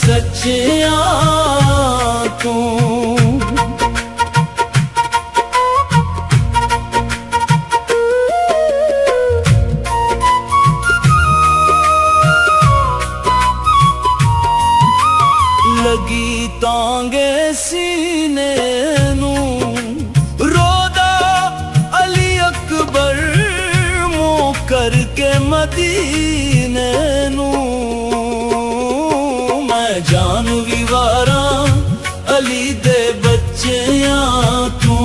सच्चिया तू। लगी तांगे सीने नू रोदा अली अकबर मुँह करके मदीने नू। मैं जान भी वारा अली दे बच्चिया तू,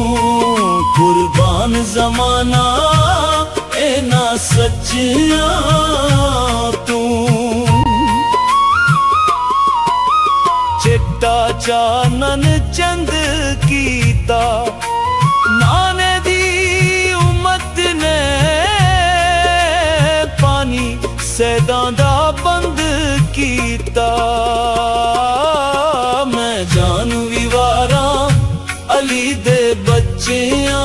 कुर्बान जमाना एना सच्चिया तू। चिट्टा चानन चंद कीता नाने दी उम्मत ने, पानी सैदां दा बंद कीता। मैं जान भी वारा अली दे बच्चिया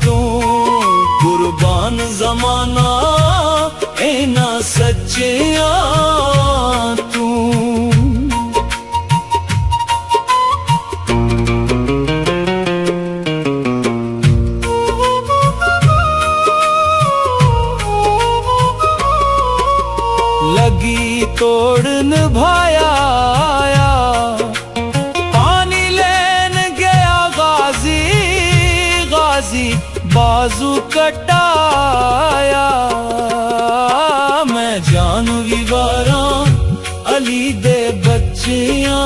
तू, कुर्बान जमाना एना सच्चिया तू। लगी तोड़ निभाया पानी लेन गया गाजी, गाजी बाजू कटाया। मैं जान भी वारा अली दे बच्चिया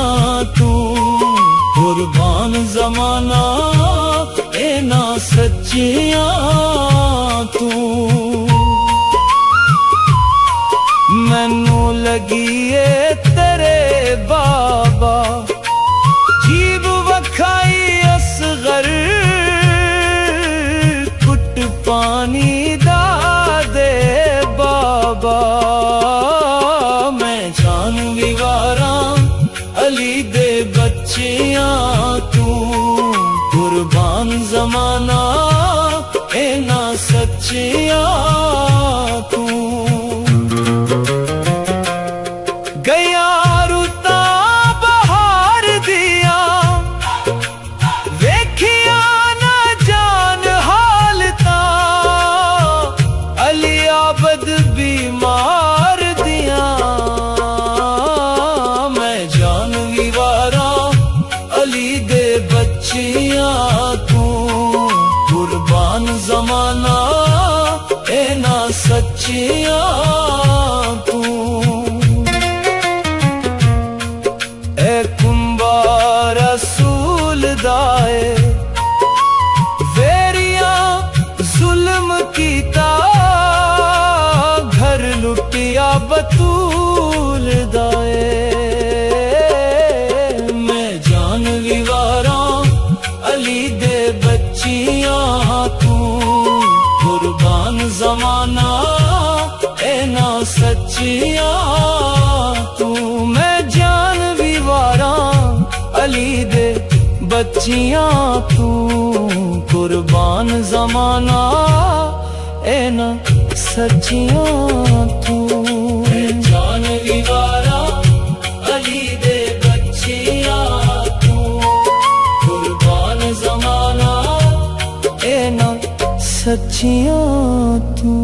तू, कुर्बान जमाना एना सच्चिया तू। मैनू लगी ए तेरे बाबा जीब वखाई असगर, कुट पानी दा दे बाबा। मैं जान भी वारा अली दे बच्चिया तू, कुर्बान जमाना एना सच्चिया तू। गया रुता बहार दिया वेखिया ना जान हालता, अली आबद बीमार दिया। मैं जान भी वारा अली दे बच्चिया तू, कुर्बान जमाना एना सच्चिया तू। रसूल दाए वेरिया जुल्म कीता, घर लुटिया बतूल दाए। मैं जान भी वारा अली दे बच्चिया तू, कुर्बान जमाना एना सच्चिया तू। मैं जान भी वारा अली दे बच्चिया तू, कुर्बान जमाना एना सच्चिया तू। जान भी वारा अली दे बच्चिया तू, कुर्बान जमाना एना सच्चिया तू।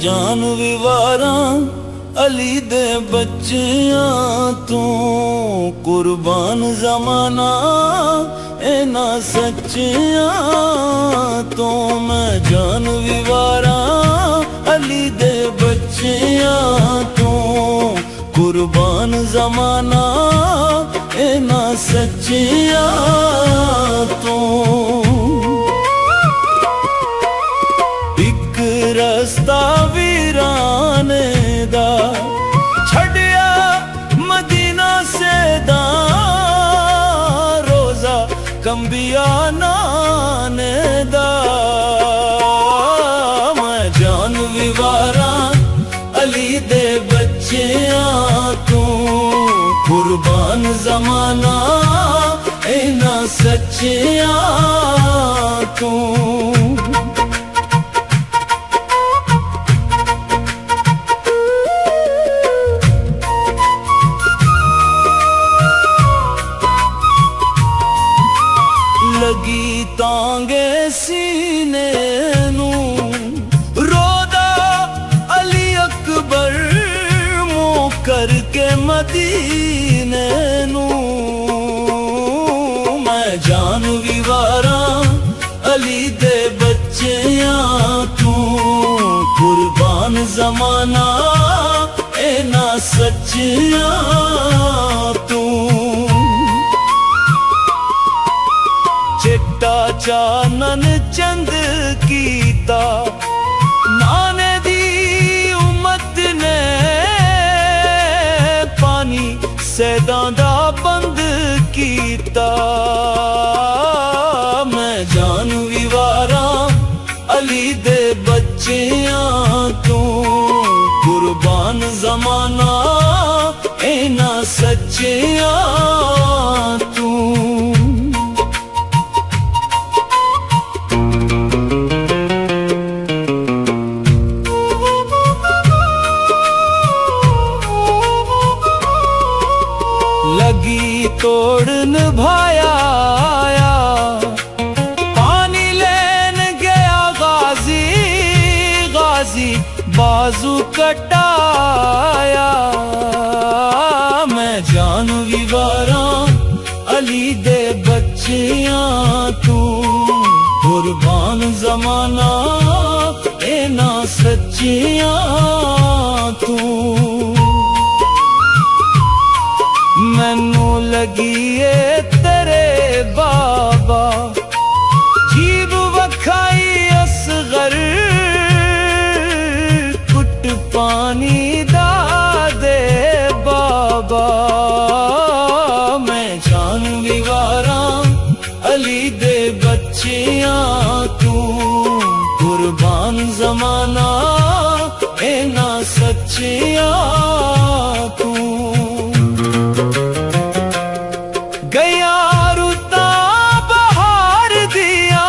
जान भी वारा अली दे बच्चिया तू, कुर्बान जमाना एना सच्चिया तू। मैं जान भी वारा अली दे बच्चिया तू, कुर्बान जमाना एना सच्चिया तू। एक रस्ता वीराने दा छड़िया मदीना से दा, कंबिया नाने दा। मैं जान विवारा अली दे बच्चियां तू, कुर्बान जमाना इना सच्चियां तू। लगी तांगे सीने नू, रोदा अली अकबर मुँह करके मदीने नू। मैं जान विवारा अली दे बच्चियां तू, कुर्बान जमाना इना सच्चियां तू। चिट्टा चानन चंद कीता नाने दी उम्मत ने, पानी सैदां दा बंद कीता। मैं जान विवारा अली दे बच्चियां तू, कुर्बान जमाना इना सच्चियां तू। लगी तोड़ निभाया आया, पानी लेन गया गाजी, गाजी बाजू कटाया। मैं जान विवारा अली दे बच्चियां तू, कुर्बान जमाना इना सच्चियां तू। मैनू लगी ए तेरे बाबा, जीब वखाई असगर, कुट पानी दा दे बाबा। मैं जान विवारा अली दे बच्चियां तू, कुर्बान जमाना इना सच्चियां तू। गया रुता बहार दिया,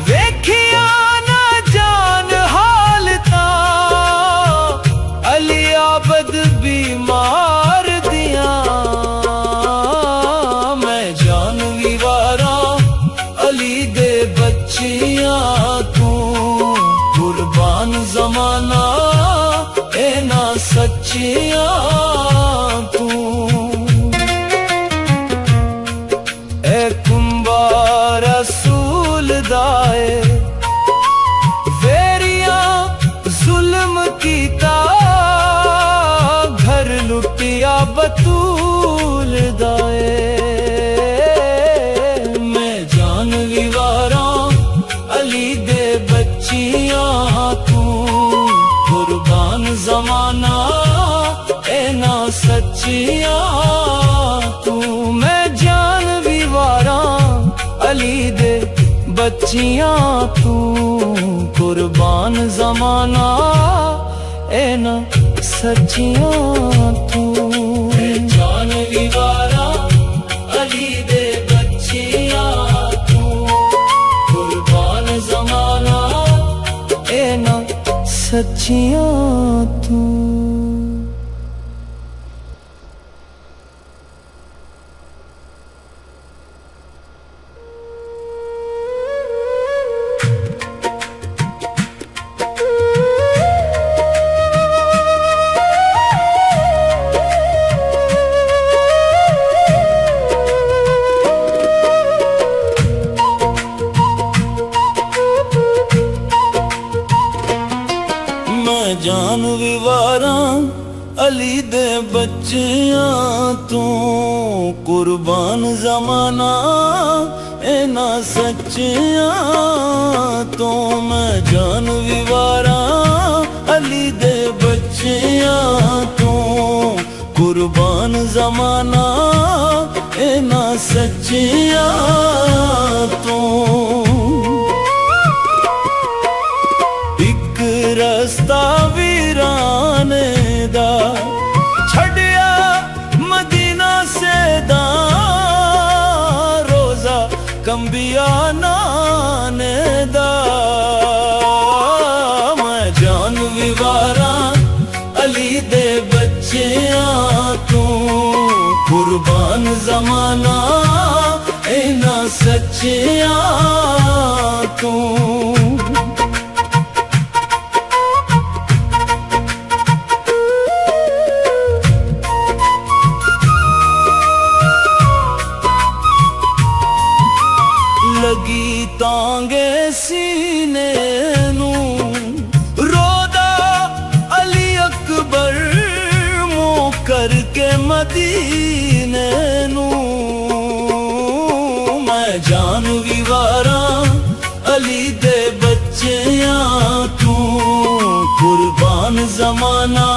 वेखिया ना जान हालता, अली आबद बीमार दिया। मैं जान विवारा अली दे बच्चियां तू, कुर्बान जमाना इना सच्चियां तू। रसूल दाए वेरिया जुल्म कीता, घर लुटिया बतूल दाए। मैं जान विवारा अली दे बच्चियां तू, कुर्बान जमाना इना सच्चियां तू। मैं जान विवारा अली दे बच्चियां तू, कुर्बान जमाना इना सच्चियां तू। जान विवारा अली दे बच्चियां तू, कुर्बान जमाना इना सच्चियां तू। जान विवारा अली दे बच्चियां तू, कुर्बान जमाना इना सच्चियां तू। मैं जान विवारा अली दे बच्चियां तू, कुर्बान जमाना इना सच्चियां तू। एक रस्ता वीराने दा छड़िया मदीना से दा, रोजा कंबिया नाने दा। मैं जान विवारा अली दे बच्चियां तू, कुर्बान जमाना इना सच्चियां तू। लगी तांगे सीने नू, रोदा अली अकबर मुँह करके मदीने नू। मैं जान विवारा अली दे बच्चियां तू, कुर्बान जमाना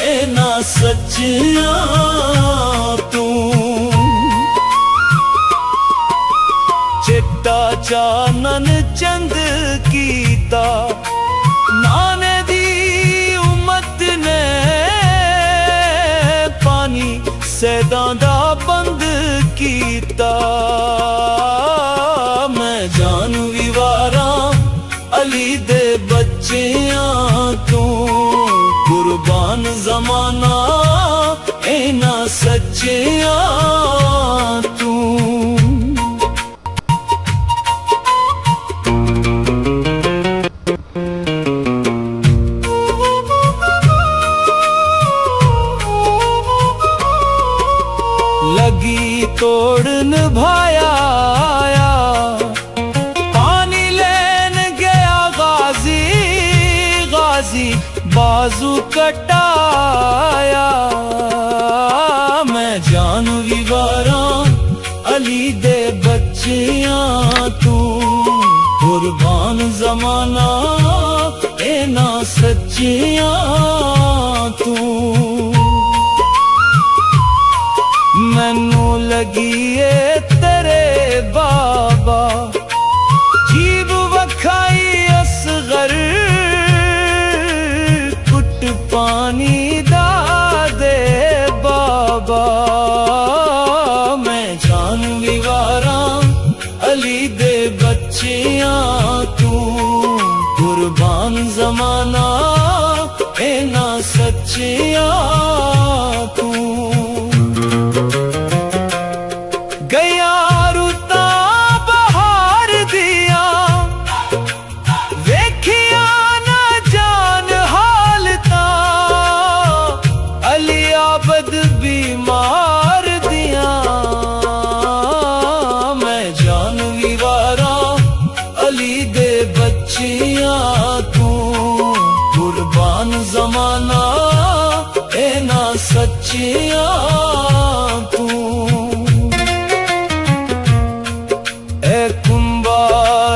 इना सच्चियां तू। चिट्टा चानन चंद कीता नाने दी उम्मत ने, पानी सैदा दा बंद कीता। मैं जान विवारा अली दे बच्चियां तू, कुर्बान जमाना इना सच्चियां तू। लगी तोड़ निभाया, पानी लेन गया गाजी, गाजी बाजू कटाया। मैं जान विवारा अली दे बच्चियां तू, कुर्बान जमाना इना सच्चियां तू। मैनू लगी ए तेरे बाबा, जीब वखाई असगर, कुट पानी दा दे बाबा। मैं जान विवारा अली दे बच्चियां तू, कुर्बान जमाना इना सच्चियां तू। गया रुता बहार दिया, वेखिया ना जान हालता, अली आबद बीमार दिया। मैं जान विवारा अली दे बच्चियां तू, कुर्बान जमाना इना सच्चियां तू।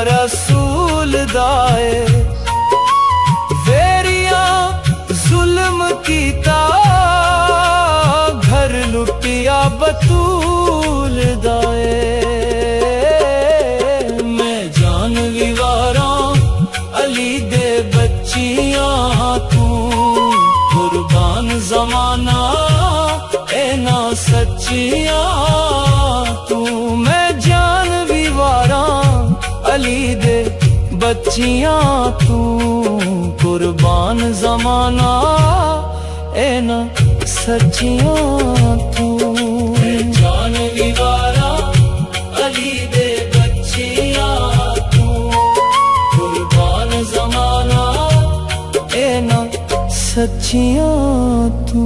रसूल दाए वेरिया जुल्म कीता, घर लुटिया बतूल दाए। मैं जान विवारा अली दे बच्चियां तू, कुर्बान जमाना इना सच्चियां तू। मैं जान विवारा अली दे बच्चियां तू, कुर्बान जमाना इना सच्चियां तू। जान विवारा अली दे बच्चियां तू, कुर्बान जमाना इना सच्चियां तू।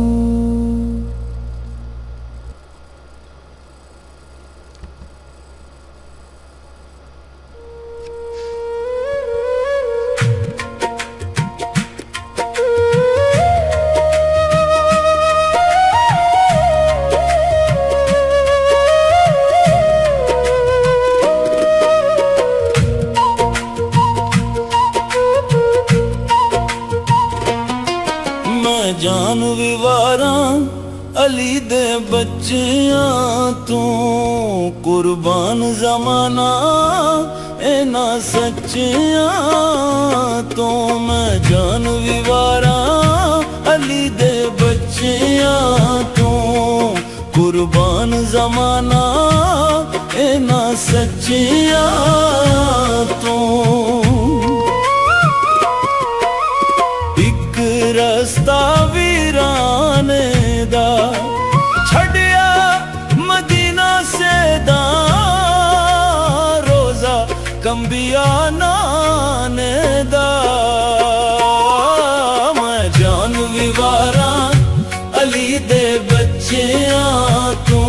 जान विवारा अली दे बच्चियां तू कुर्बान जमाना इना सच्चिया तो मैं जान विवारा अली दे बच्चिया तू कुर्बान जमाना इना सच्चिया तो एक रस्ता वीराने दा छड़िया मदीना से दा रोजा कंबिया नाने दा मैं जान विवारा अली दे बच्चिया तू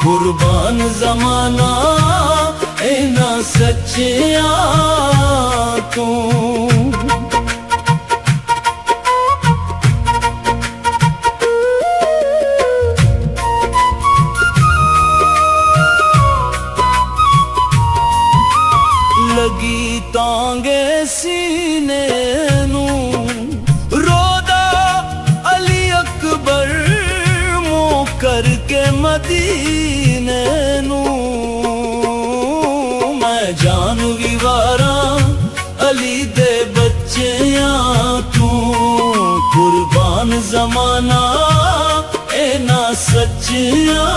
कुर्बान जमाना इना सच्चिया तू लगी तांगे सीने नू रोदा अली अकबर मुँह करके मदीने नू मैं जान विवारा अली दे बच्चिया तू कुर्बान जमाना इना सच्चिया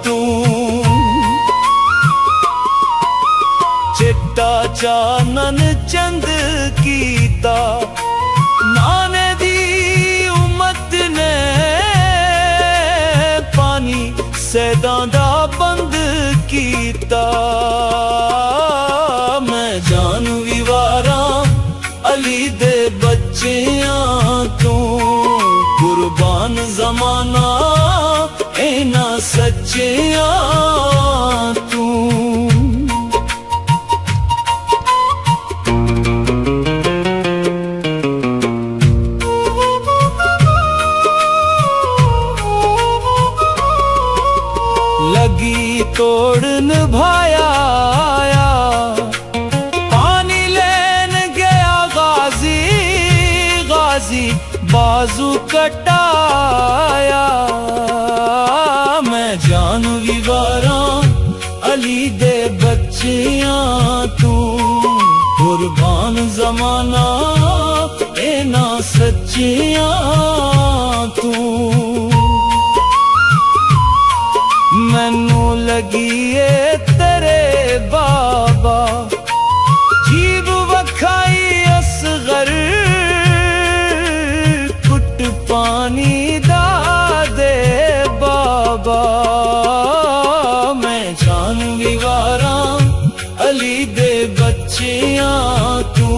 तू चिट्टा चानन चंद कीता नाने दी उम्मत ने पानी सैदा दा बंद कीता मैं जान विवारा अली दे बच्चिया तू कुर्बान जमाना इना सच्चिया तू लगी तोड़न भाया पानी लेन गया गाजी गाजी बाजू कटाया मैं जान विवारा अली दे बच्चिया तू कुर्बान जमाना इना सच्चिया तू मैनू लगी ए तेरे बाबा जीब वखाई असगर कुट पानी दा दे बाबा मैं जान विवारा अली दे बच्चिया तू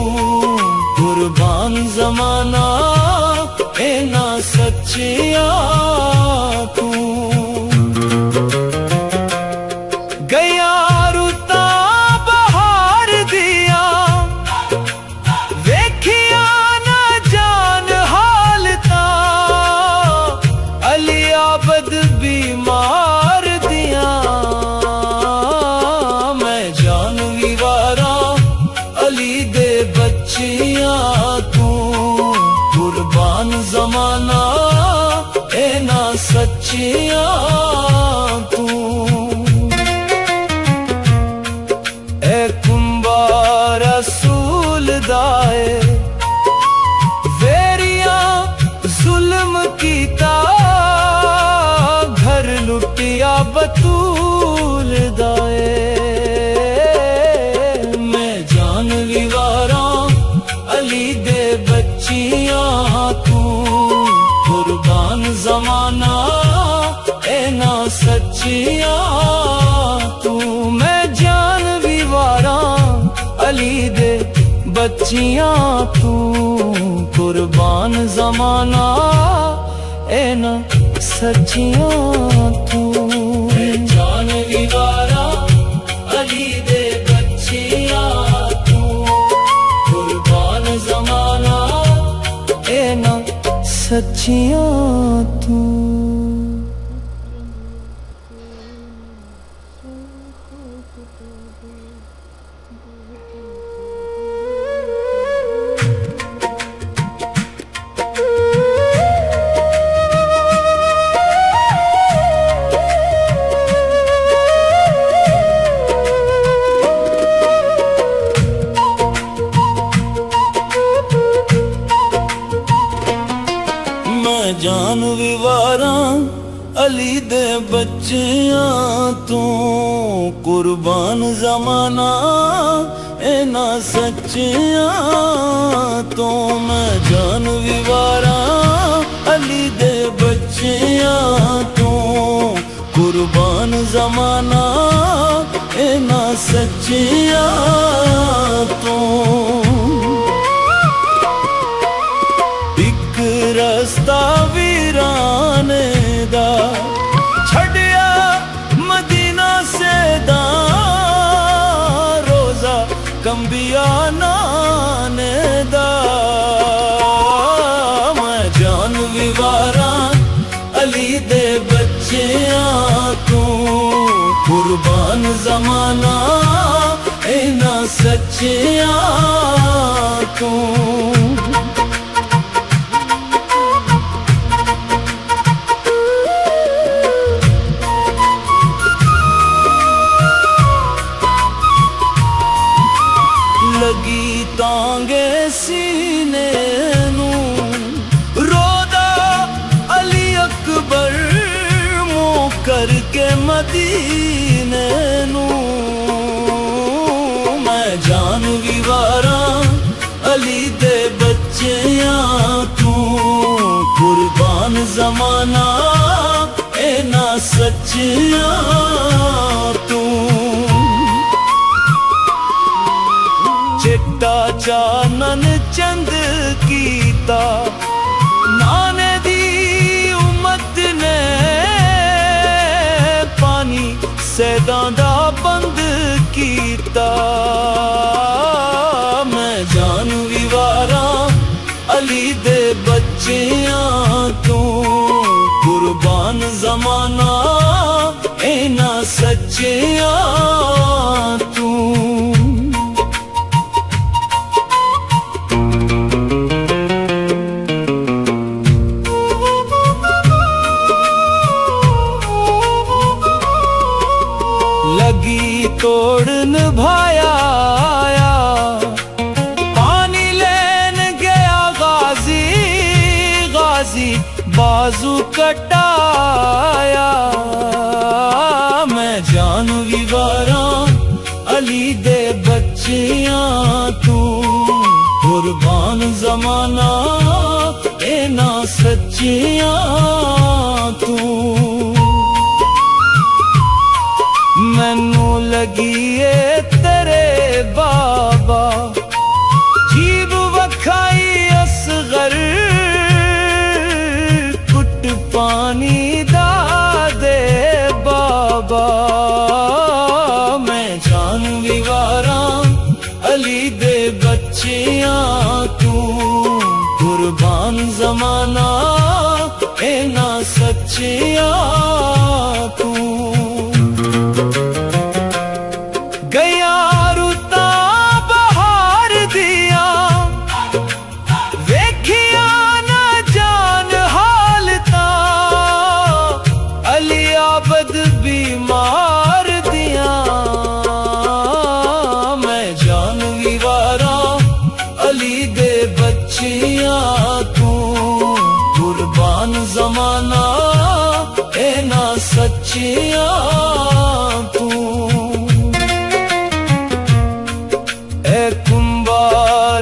कुर्बान जमाना इना सच्चिया तू गया रुता बहार दिया वेखिया ना जान हालता अली आबद बीमार दिया मैं जान विवारा अली दे बच्चिया तू कुर्बान जमाना इना सच्चिया तू रसूल दाए वेरिया जुल्म कीता घर लुटिया बतूल दाए मैं जान विवारा अली दे बच्चिया तू कुर्बान जमाना इना सच्चिया तू मैं जान विवारा अली दे बच्चिया तू कुर्बान जमाना इना सच्चिया तू जान विवारा अली दे बच्चिया तू कुर्बान जमाना इना सच्चिया तू सच्चियां तू कुर्बान जमाना इना सच्चियां तो मैं जान विवारा अली दे बच्चियां तू कुर्बान जमाना इना सच्चियां तू एक रस्ता वीराने दा छड़िया मदीना से दा रोजा कंबिया नाने दा मैं जान विवारा अली दे बच्चियां तू कुर्बान जमाना इना सच्चियां तू लगी तांगे सीने नू रोदा अली अकबर मुँह करके मदीने नू मैं जान विवारा अली दे बच्चियां तू कुर्बान जमाना इना सच्चियां तू चिट्टा चानन चंद कीता नाने दी उम्मत ने पानी सैदा दा बंद कीता मैं जान विवारा अली दे बच्चियां तू कुर्बान जमाना इना सच्चियां तू लगी तोड़ निभाया पानी लेन गया गाजी गाजी बाजू कटाया मैं जान विवारा अली दे बच्चियां तू कुर्बान जमाना इना सच्चियां तू मैनू लगी ए तेरे बाबा जीब वखाई असगर कुट पानी दा दे बाबा मैं जान विवारा अली दे बच्चियां तू कुर्बान जमाना इना सच्चियां तू गया रुता बहार दिया वेखिया ना जान हालता अली आबद बीमार दिया मैं जान विवारा अली दे बच्चियां तू कुर्बान जमाना इना सच्चियां तू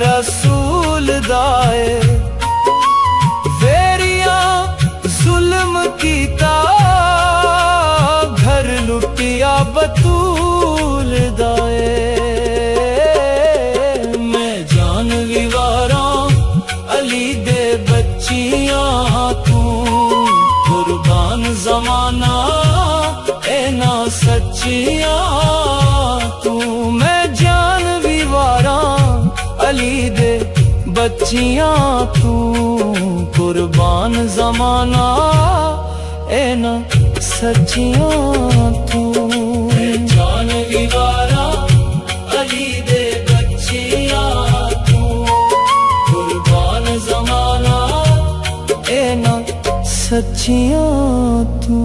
रसूल दाए वेरिया जुल्म कीता घर लुटिया बतूल दाए मैं जान विवारा अली दे बच्चियां तू कुर्बान जमाना इना सच्चियां तू मैं जान विवारा अली दे बच्चियां तू कुर्बान जमाना इना सच्चियां तू जान विवारा अली दे बच्चियां तू कुर्बान जमाना इना सच्चियां तू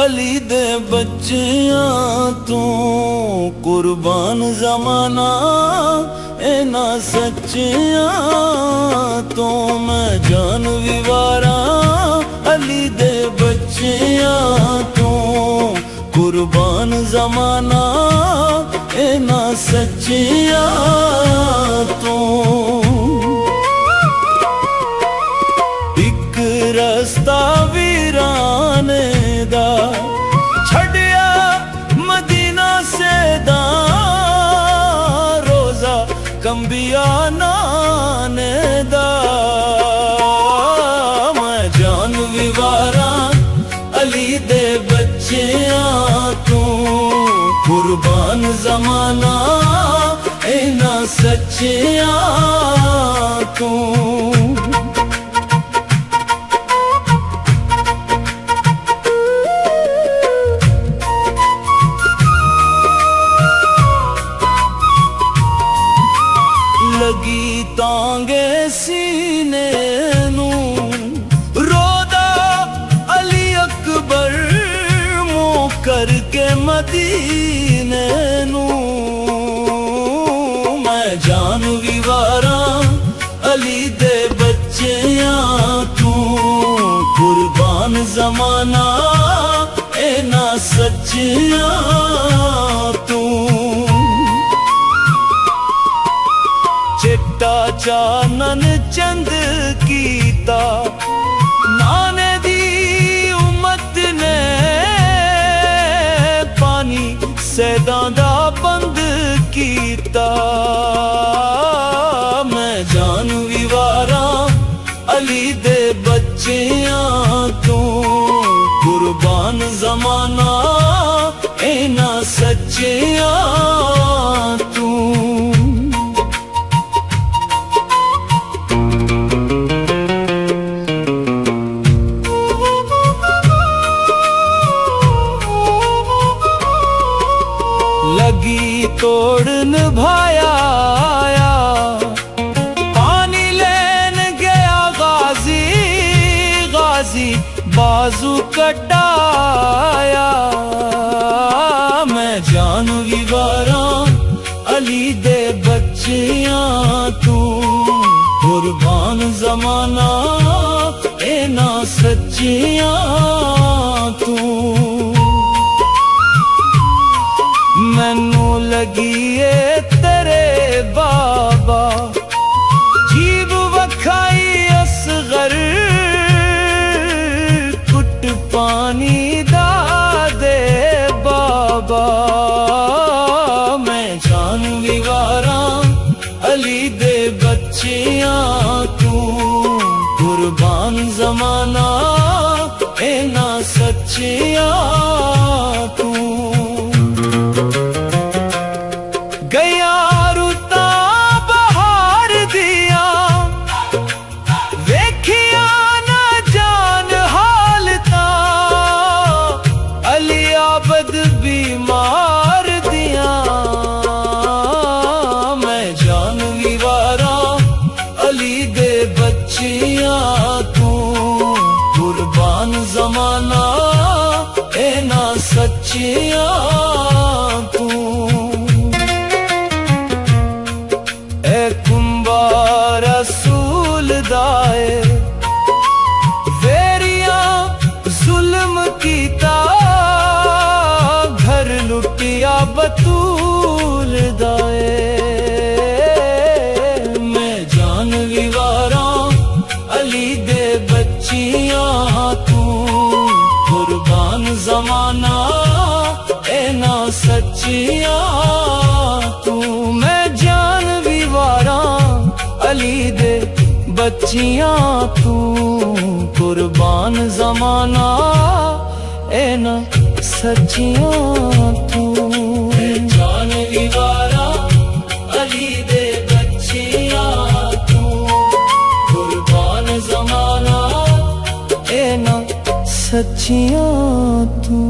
अली दे बच्चियां तू कुर्बान जमाना इना सच्चियां तो मैं जान विवारा अली दे बच्चियां तू कुर्बान जमाना इना सच्चियां तो एक रस्ता वीराने दा छड़िया मदीना से दा रोजा कंबिया नाने दा मैं जान विवारा अली दे बच्चियां तू कुर्बान जमाना इना सच्चियां तू लगी तांगे सीने नू रोदा अली अकबर मुँह करके मदीने नू मैं जान विवारा अली दे बच्चियां तू कुर्बान जमाना इना सच्चियां तू चिट्टा चानन चंद कीता नाने दी उम्मत ने पानी सैदां दा बंद कीता मैं जान विवारा अली दे बच्चियां तू कुर्बान जमाना इना सच्चियां तू लगी तोड़ निभाया पानी लेन गया गाजी गाजी बाजू कटाया मैं जान विवारा अली दे बच्चियां तू कुर्बान जमाना इना सच्चियां तू मैनू लगी ए तेरे बाबा जीब वखाई असगर कुट पानी दा दे बाबा मैं जान विवारा अली दे बच्चियां तू कुर्बान जमाना इना सच्चियां तू गया रुता बहार दिया वेखिया न जान हालता अली आबद बीमार दिया मैं जान विवारा अली दे बच्चियां तू कुर्बान जमाना इना सच्चियां तू रसूल दाए वेरिया जुल्म कीता घर लुटिया बतूल दाए मैं जान विवारा अली दे बच्चियां तू कुर्बान जमाना इना सच्चियां तू मैं जान विवारा अली दे बच्चियां तू कुर्बान जमाना इना सच्चियां तू जान विवारा अली दे बच्चियां तू कुर्बान जमाना इना सच्चियां तू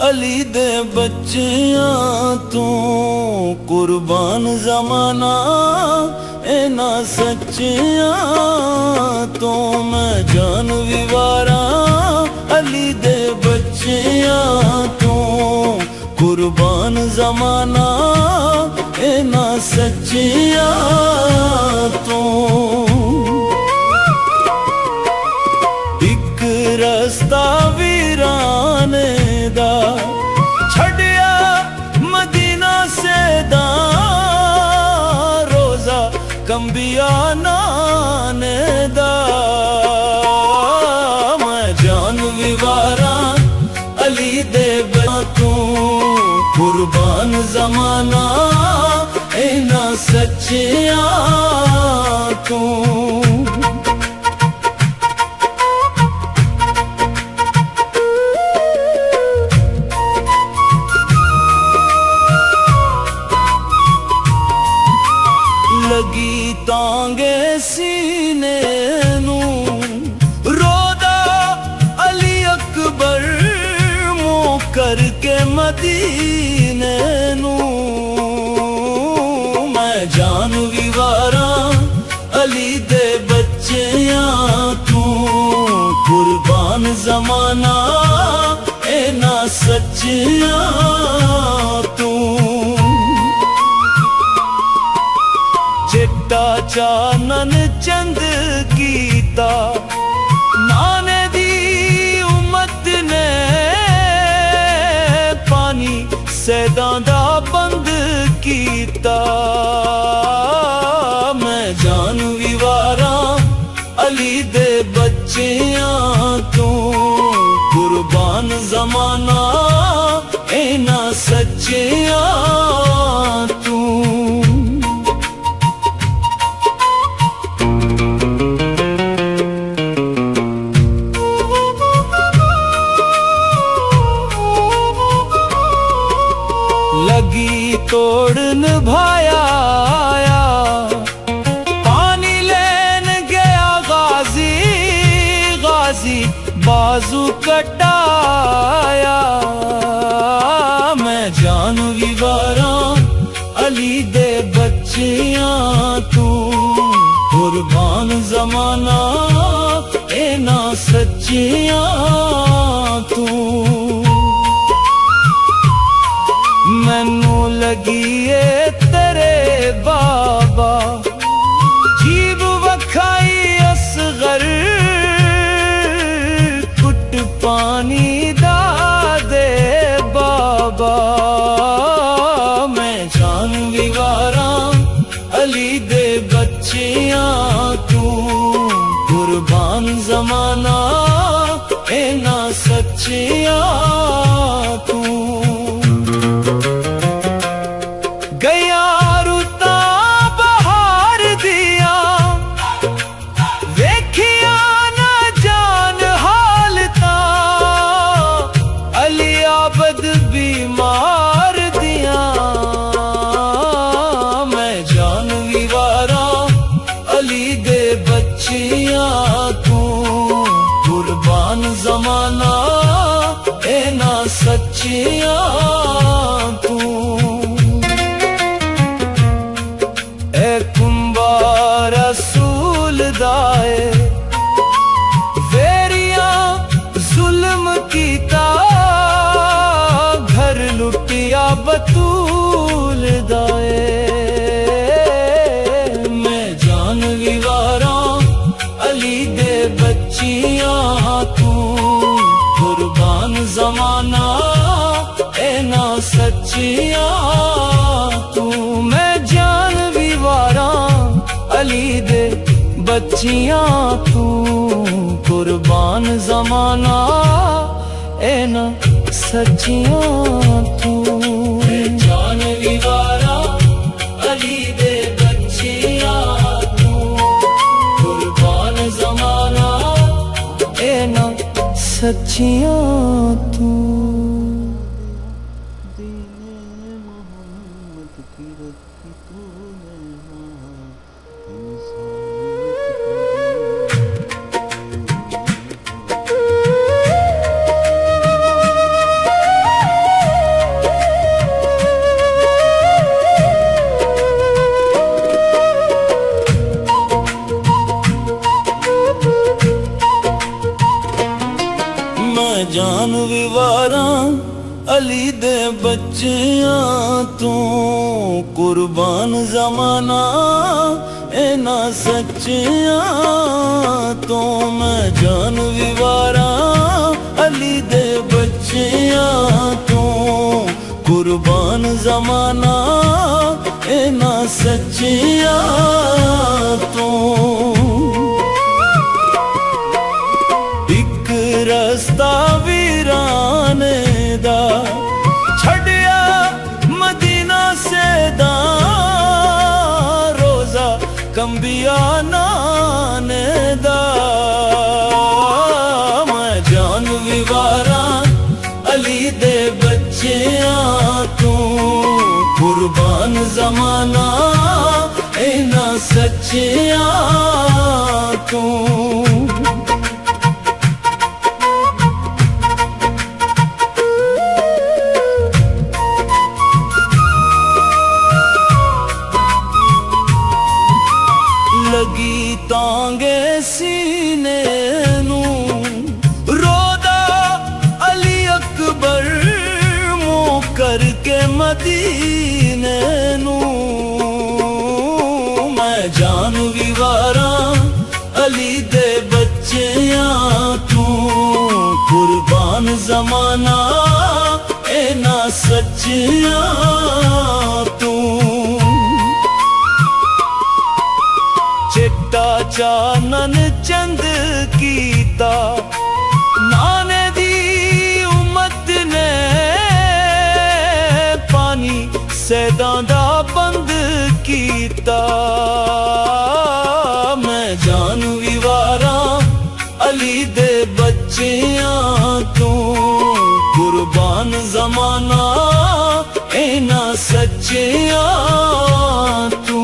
अली दे बच्चियां तू कुर्बान जमाना इना सच्चियां तो मैं जान विवारा अली दे बच्चियां तू कुर्बान जमाना इना सच्चियां तो एक रास्ता वीराने दा छड़िया मदीना से दा रोजा कंबिया नाने दा मैं जान विवारा अली दे तू कुर्बान जमाना इना सच्चियां तू लगी तांगे सीने नू रोदा अली अकबर मुँह करके मदीने नू मैं जान विवारा अली दे बच्चियां तू कुर्बान जमाना इना सच्चियां तू चिट्टा चानन चंद कीता नाने दी उम्मत ने पानी सैदा दा बंद कीता मैं जान विवारा अली दे बच्चियां तू कुर्बान जमाना इना सच्चियां तू लगी तोड़ निभाया पानी लेन गया गाजी गाजी बाजू कटाया मैं जान विवारा अली दे बच्चियां तू कुर्बान जमाना इना सच्चियां तू मैनू लगी ए तेरे बाबा जीब वखाई असगर कुट पानी दा दे बाबा मैं जान विवारा अली दे बच्चियां तू कुर्बान जमाना इना सच्चियां तू गया रुता बहार दिया वेखिया ना जान हालता अली आबद बीमार दिया मैं जान विवारा अली दे बच्चियां तू कुर्बान जमाना इना सच्चियां तू रसूल दाए वेरिया जुल्म कीता घर लुटिया बतूल दाए मैं जान विवारा अली दे बच्चियां तू कुर्बान जमाना इना सच्चियां तू मैं जान विवारा अली दे बच्चियां तू कुर्बान जमाना इना सच्चियां तू जान विवारा अली दे बच्चियां तू कुर्बान जमाना इना सच्चियां तू अली दे बच्चियां तू कुर्बान जमाना इना सच्चियां तो मैं जान विवारा अली दे बच्चियां तू कुर्बान जमाना इना सच्चियां तो एक रस्ता वीराने दा छड़िया मदीना से दा रोजा कंबिया नाने दा मैं जान विवारा अली दे बच्चियां तू कुर्बान जमाना इना सच्चियां तू लगी तांगे सीने नू रोदा अली अकबर मुँह करके मदीने नू मैं जान विवारा अली दे बच्चियां तू कुर्बान जमाना इना सच्चियां तू चिट्टा चानन चंद कीता नाने दी उम्मत ने पानी सैदां दा बंद कीता मैं जान विवारा अली दे बच्चियां तू कुर्बान जमाना इना सच्चियां तू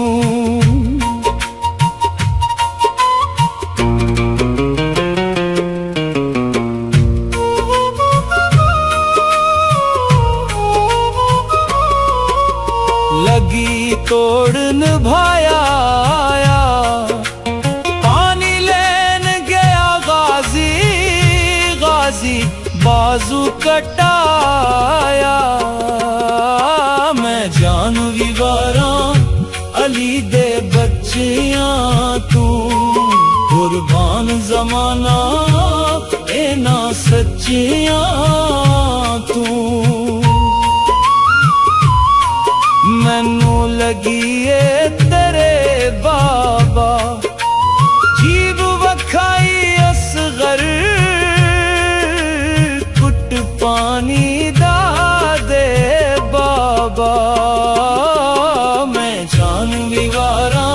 लगी तोड़ निभाया पानी लेन गया गाजी गाजी बाजू कटाया मैं जान विवारा अली दे बच्चियां तू कुर्बान जमाना इना सच्चियां तू मैनू लगी ए तेरे बाबा जीव वखाई असगर कुट पानी दा दे बाबा मैं जान विवारा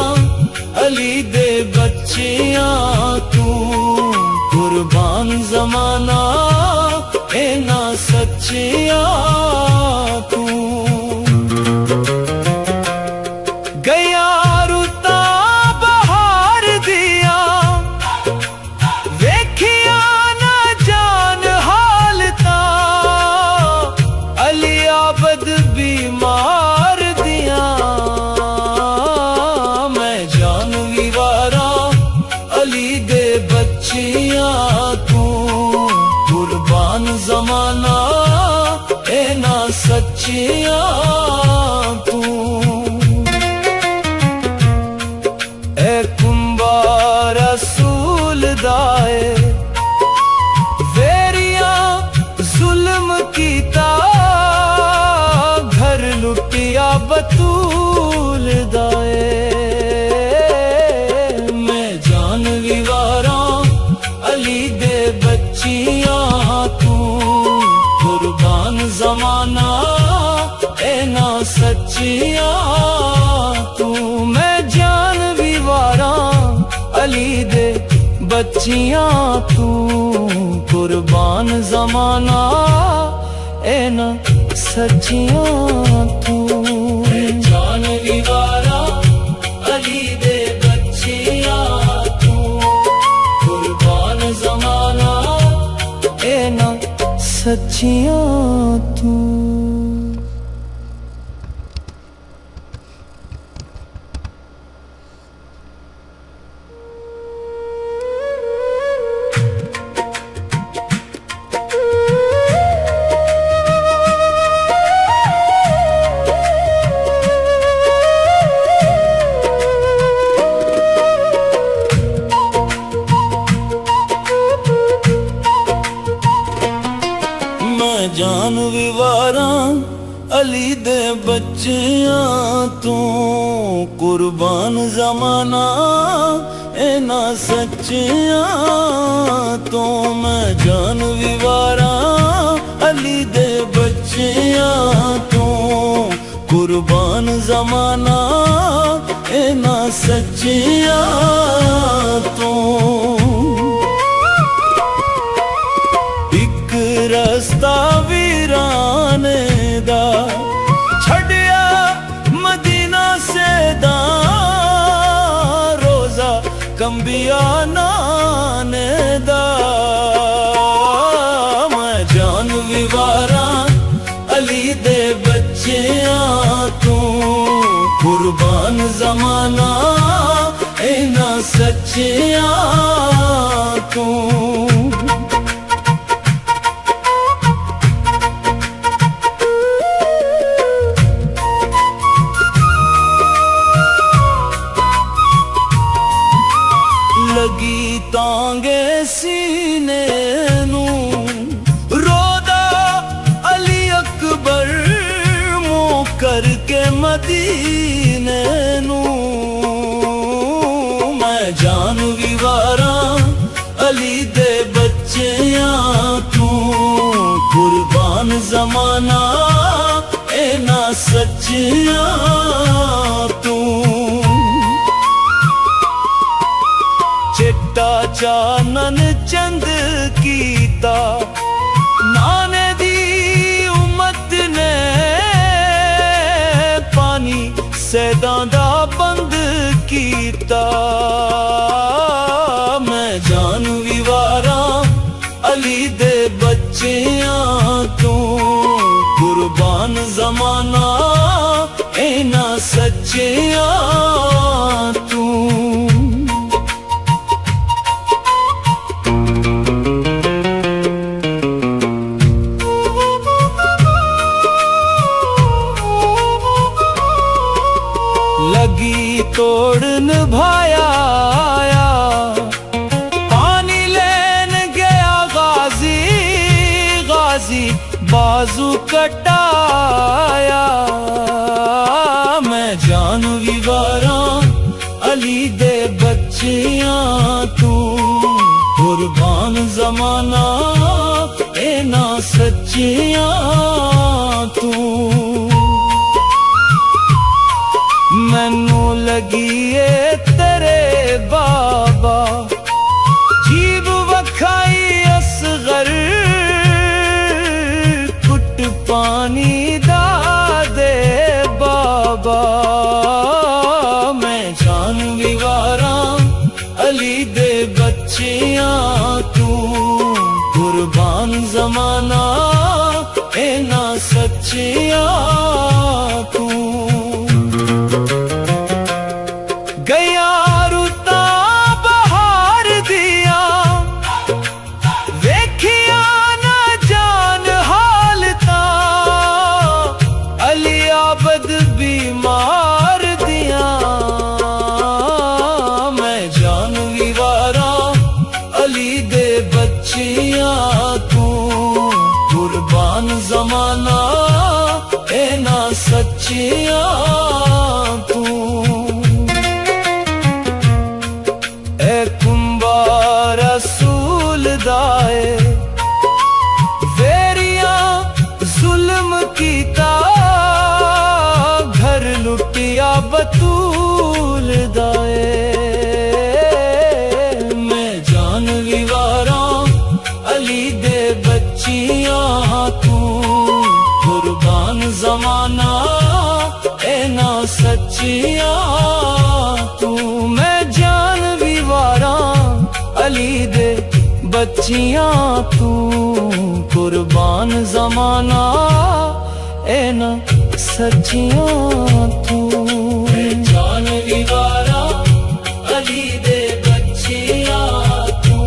अली दे बच्चियां तू कुर्बान जमाना इना सच्चियां तू गया रुता बहार दिया वेखिया न जान हालता अली आबद बीमार दिया मैं जान विवारा अली दे बच्चियां तू कुर्बान जमाना इना सच्चियां तू रसूल दाए वेरिया जुल्म कीता घर लुटिया बतूल दाए मैं जान विवारा अली दे बच्चियां तू कुर्बान जमाना इना सच्चियां तू मैं जान विवारा अली दे बच्चियां तू कुर्बान जमाना इना सच्चियां तू जान विवारा अली दे बच्चियां तू कुर्बान जमाना इना सच्चियां तू विवारां अली दे बच्चियां तू कुर्बान ज़माना इन्हां सच्चियां तो मैं जान विवारां अली दे बच्चियां तू कुर्बान ज़माना इन्हां सच्चियां तो एक रस्ता वीराने दा छड़िया मदीना से दा रोजा कंबिया नाने दा मैं जान विवारा अली दे बच्चियां तू कुर्बान ज़माना इन्हां सच्चियां तू लगी तांगे सीने नू रोदा अली अकबर मुँह करके मदीने नू मैं जान विवारा अली दे बच्चियां तू कुर्बान ज़माना इन्हां सच्चियां तू चिट्टा चानन चंद कीता नाने दी उम्मत ने पानी सैदां दा बंद कीता मैं जान विवारा अली दे बच्चियां तू कुर्बान ज़माना इन्हां सच्चियां तू लगी तोड़ निभाया पानी लेन गया गाजी गाजी बाजू कटाया मैं जान विवारा अली दे बच्चियां तू कुर्बान ज़माना इन्हां सच्चियां तू मैनू लगी ए तेरे बाबा जीब वखाई असगर कुट पानी दा दे बाबा मैं जान विवारा अली दे बच्चियां तू कुर्बान ज़माना इन्हां सच्चियां तू गया रुता बहार दिया वेखिया न जान हालता अली आबद बीमार दिया मैं जान विवारा अली दे बच्चियां तू कुर्बान ज़माना इन्हां सच्चियां तू रसूल दाए वेरिया जुल्म कीता घर लुटिया बतूल दाए मैं जान विवारा अली दे बच्चियां तू कुर्बान ज़माना इन्हां सच्चियां तू मैं जान विवारा अली दे बच्चियां तू कुर्बान ज़माना इन्हां सच्चियां तू जान विवारा अली दे बच्चियां तू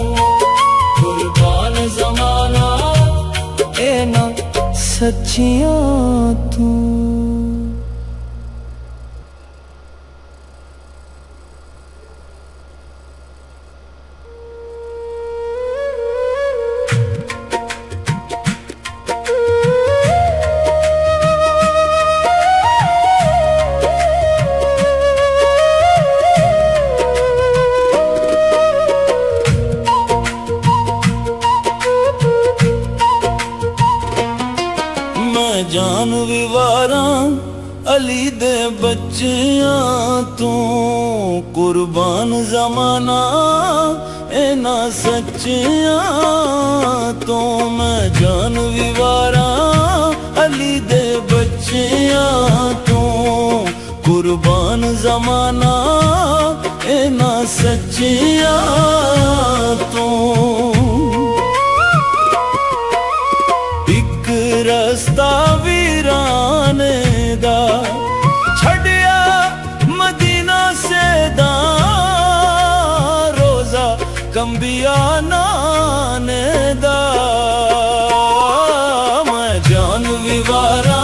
कुर्बान ज़माना इन्हां सच्चियां तू। जान विवारा अली दे बच्चियां तू कुर्बान जमाना इना सच्चियां तो मैं जान विवारा अली दे बच्चियां तू कुर्बान जमाना इना सच्चियां तो एक रस्ता वीराने दा छड़िया मदीना से दा रोजा कंबिया नाने दा मैं जान विवारा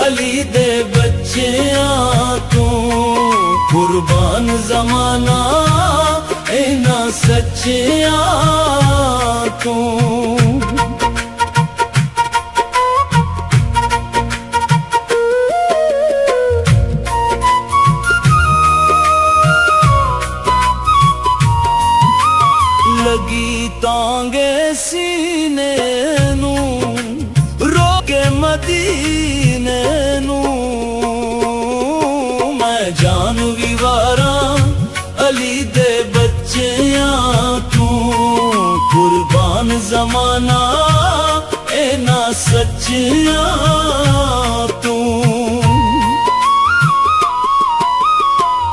अली दे बच्चियां तू कुर्बान जमाना इना सच्चियां तू लगी तांगे सीने नू रोके मदीने नू मैं जान विवारा अली दे बच्चियां तू कुर्बान जमाना इना सच्चियां तू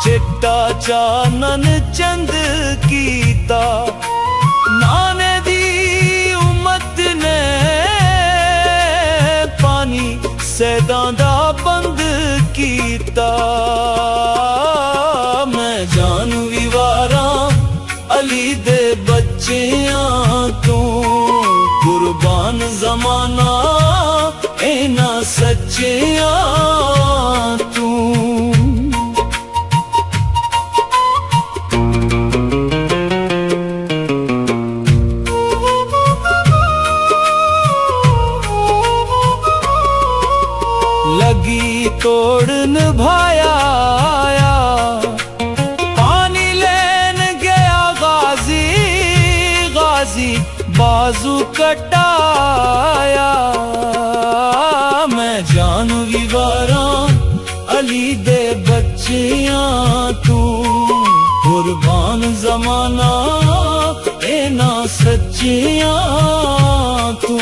चिट्टा चानन चंद कीता नाने दी उम्मत ने पानी सैदा दा बंद कीता मैं जान विवारा अली दे बच्चियां तू कुर्बान जमाना इना सच्चियां तू लगी तोड़ निभाया पानी लेन गया गाजी गाजी बाजू कटाया मैं जान विवारा अली दे बच्चियां तू कुर्बान जमाना इना सच्चियां तू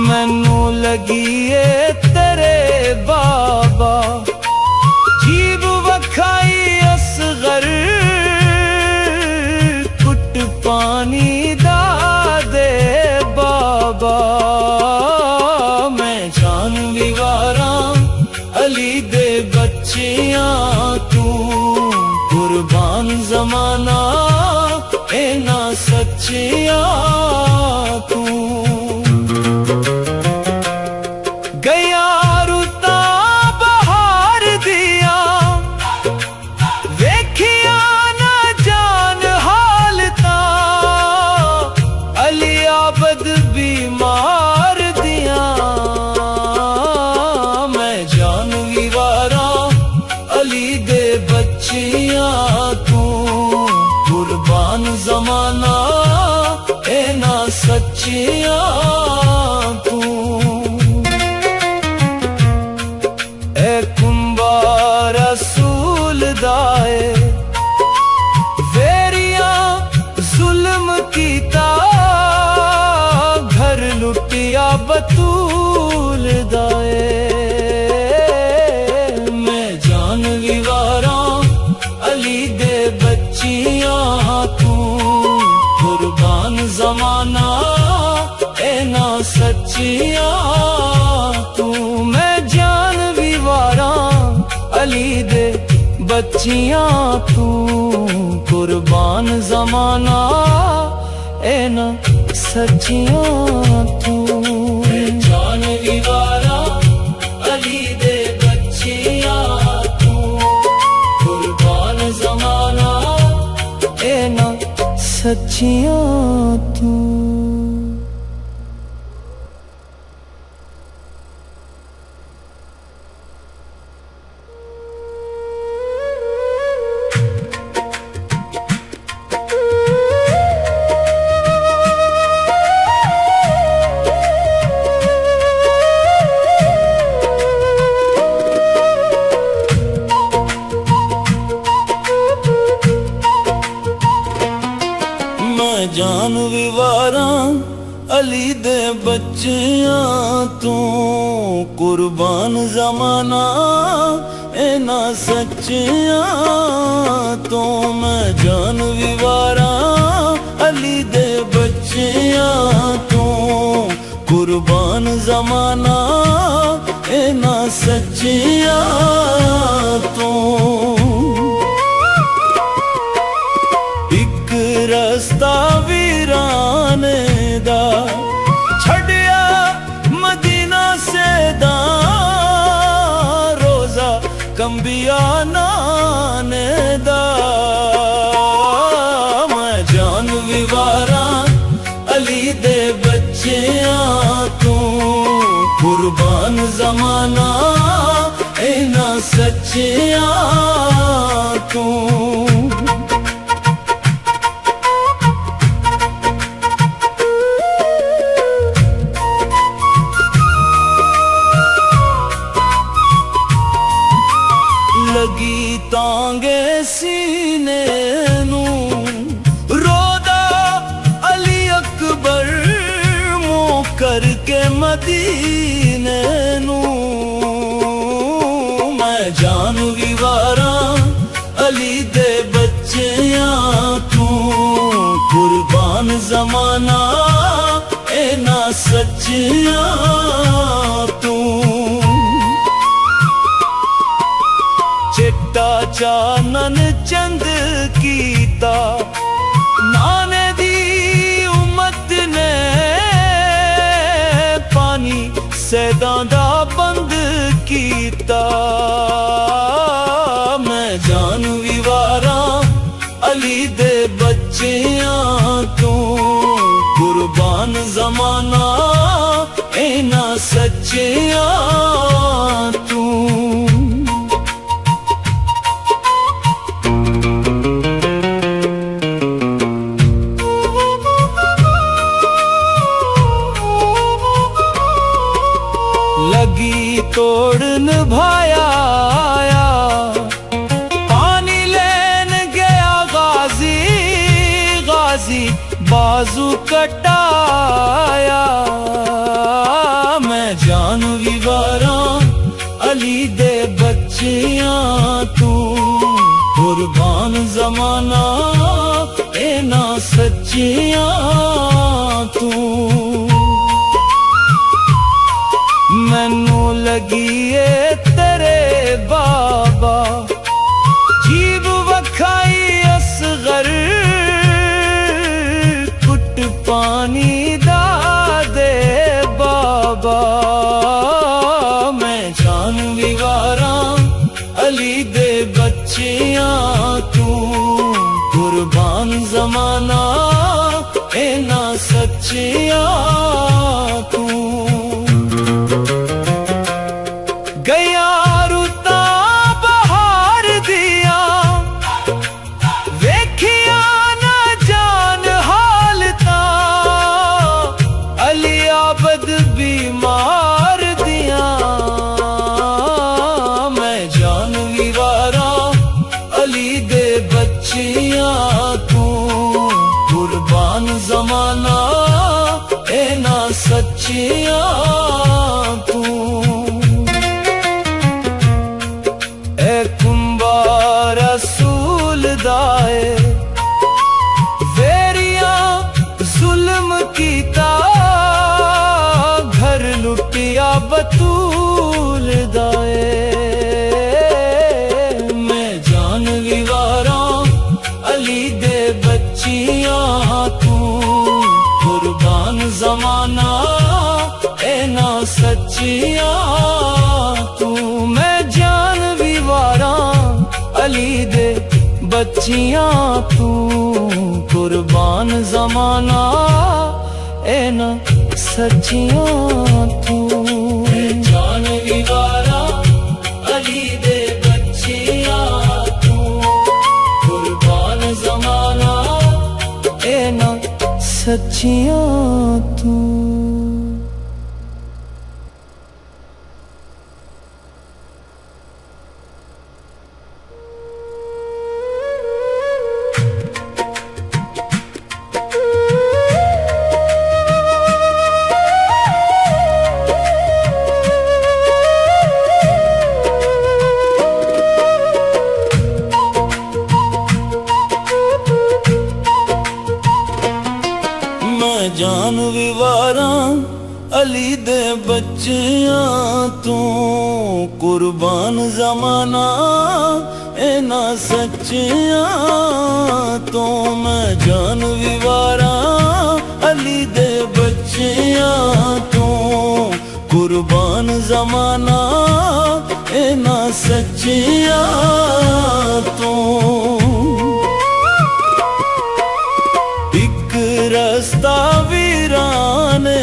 मैनू लगी ए तेरे बाबा जीब वखाई असगर कुट पानी दा दे बाबा मैं जान विवारा अली दे बच्चियां तू कुर्बान जमाना इना सच्चियां तू गया रुता बहार दिया वेखिया ना जान हालता अली आबद बीमार दिया मैं जान विवारा अली दे बच्चियां तू कुर्बान जमाना इना सच्चियां तू रसूल दाए वेरिया जुल्म कीता घर लुटिया बतूल दाए मैं जान विवारा अली दे बच्चियां तू कुर्बान जमाना इना सच्चियां तू मैं जान विवारा अली दे बच्चियां तू कुर्बान जमाना इना सच्चियां तू जान विवारा अली दे बच्चियां तू कुर्बान जमाना इना सच्चियां तू सच्चियां तू कुर्बान जमाना इना सच्चियां तो मैं जान विवारा अली दे बच्चियां तू कुर्बान जमाना इना सच्चियां तू एक रस्ता वीराने दा छड़िया मदीना से दा रोजा कंबिया नाने दा मैं जान विवारा अली दे बच्चियां तू कुर्बान जमाना इना सच्चियां तू लगी तांगे सीने नू रोदा अली अकबर मुँह करके मदीने नू मैं जान विवारा अली दे बच्चियां तू कुर्बान जमाना इना सच्चियां तू चिट्टा चानन चंद कीता नाने दी उम्मत ने पानी सैदा दा बंद कीता मैं जान विवारा अली दे बच्चियां तू कुर्बान जमाना इना सच्चियां तू लगी तोड़ निभाया पानी लेन गया गाजी गाजी बाजू कटाया मैं जान विवारा अली दे बच्चियां तू कुर्बान जमाना इना सच्चियां तू मैनू लगी ए तेरे बाबा जीब वखाई असगर कुट पानी दा दे बाबा मैं जान विवारा अली दे बच्चियां तू कुर्बान जमाना इना सच्चियां तू गया रुता बहार दिया वेखिया ना जान हालता अली आबद बीमार दिया मैं जान विवारा अली दे बच्चियां तू कुर्बान जमाना इना सच्चियां तू रसूल दाए वेरिया जुल्म कीता घर लुटिया बतूल दाए मैं जान विवारा अली दे बच्चियां तू कुर्बान जमाना इना सच्चियां तू मैं जान विवारा अली दे बच्चियां तू कुर्बान जमाना इना सच्चियां तू जान विवारा अली दे बच्चियां तू कुर्बान जमाना इना सच्चियां तू अली दे बच्चियां तू कुर्बान जमाना इना सच्चियां तो मैं जान विवारा अली दे बच्चियां तू कुर्बान जमाना इना सच्चियां तो एक रस्ता वीराने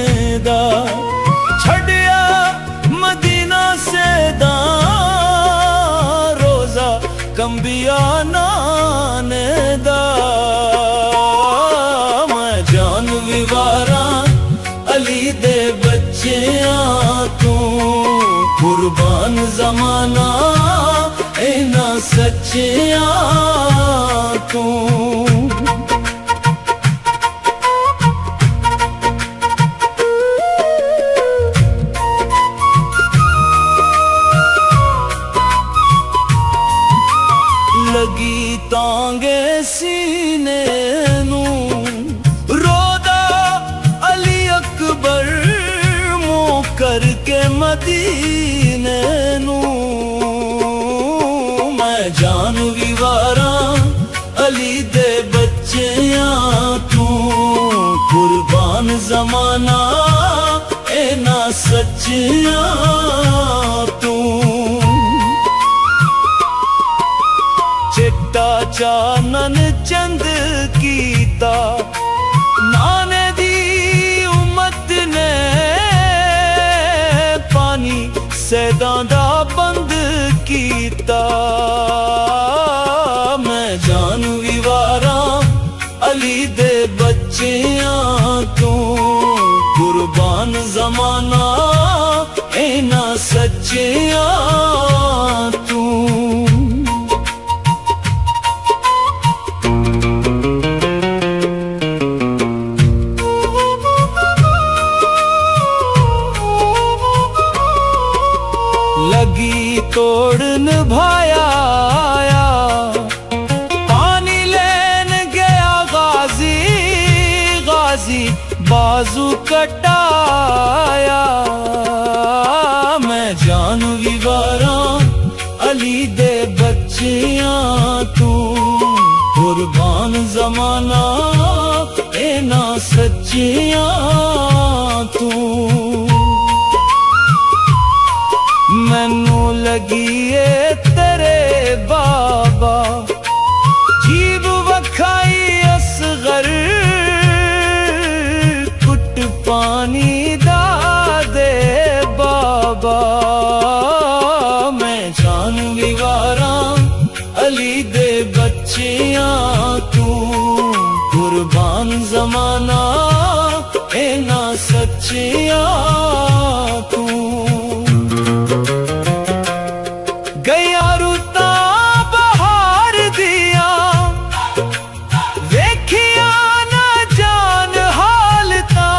दा छड़िया मदीना से दा रोजा कंबिया नाने दा मैं जान विवारा अली दे बच्चियां तू कुर्बान जमाना इना सच्चियां तू लगी तांगे सीने नू रोदा अली अकबर मुँह करके मदीने नू मैं जान विवारा अली दे बच्चियां तू कुर्बान जमाना इना सच्चियां तू चिट्टा चानन चंद कीता नाने दी उम्मत ने पानी सैदां दा बंद कीता मैं जान विवारा अली दे बच्चियां तू कुर्बान जमाना इना सच्चियां तू लगी तोड़ निभाया पानी लेन गया गाजी गाजी बाजू कटाया मैं जान विवारा अली दे बच्चियां तू कुर्बान जमाना इना सच्चियां तू मैनू लगी ए तेरे बाबा जीब वखाई असगर कुट पानी दा दे बाबा मैं जान विवारा अली दे बच्चियां तू कुर्बान जमाना इना सच्चियां तू गया रुता बहार दिया वेखिया ना जान हालता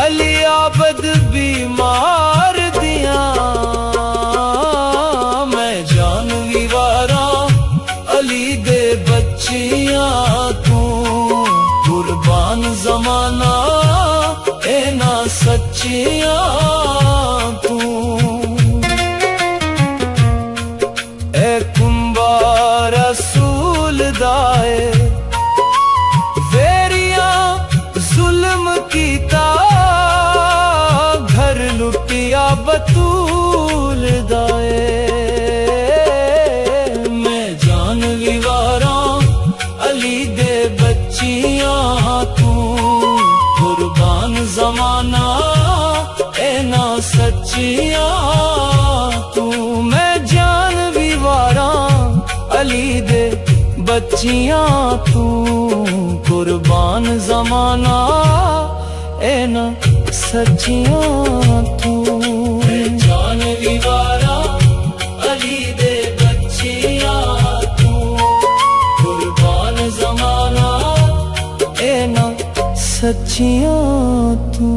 अली आबद बीमार दिया मैं जान विवारा अली दे बच्चियां तू कुर्बान जमाना इना सच्चियां तू रसूल दाए वेरिया जुल्म कीता घर लुटिया बतूल दाए मैं जान विवारा अली दे बच्चियां तू कुर्बान जमाना इना सच्चियां तू मैं जान विवारा अली दे बच्चियां तू कुर्बान जमाना इना सच्चियां तू जान विवारा अली दे बच्चियां तू कुर्बान जमाना इना सच्चियां तू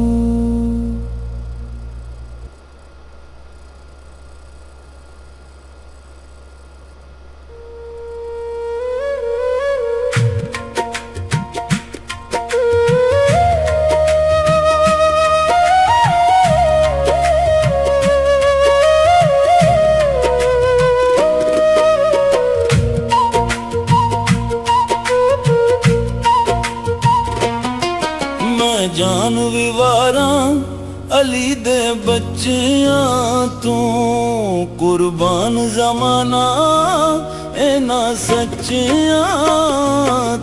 अली दे बच्चियां तू कुर्बान जमाना इना सच्चियां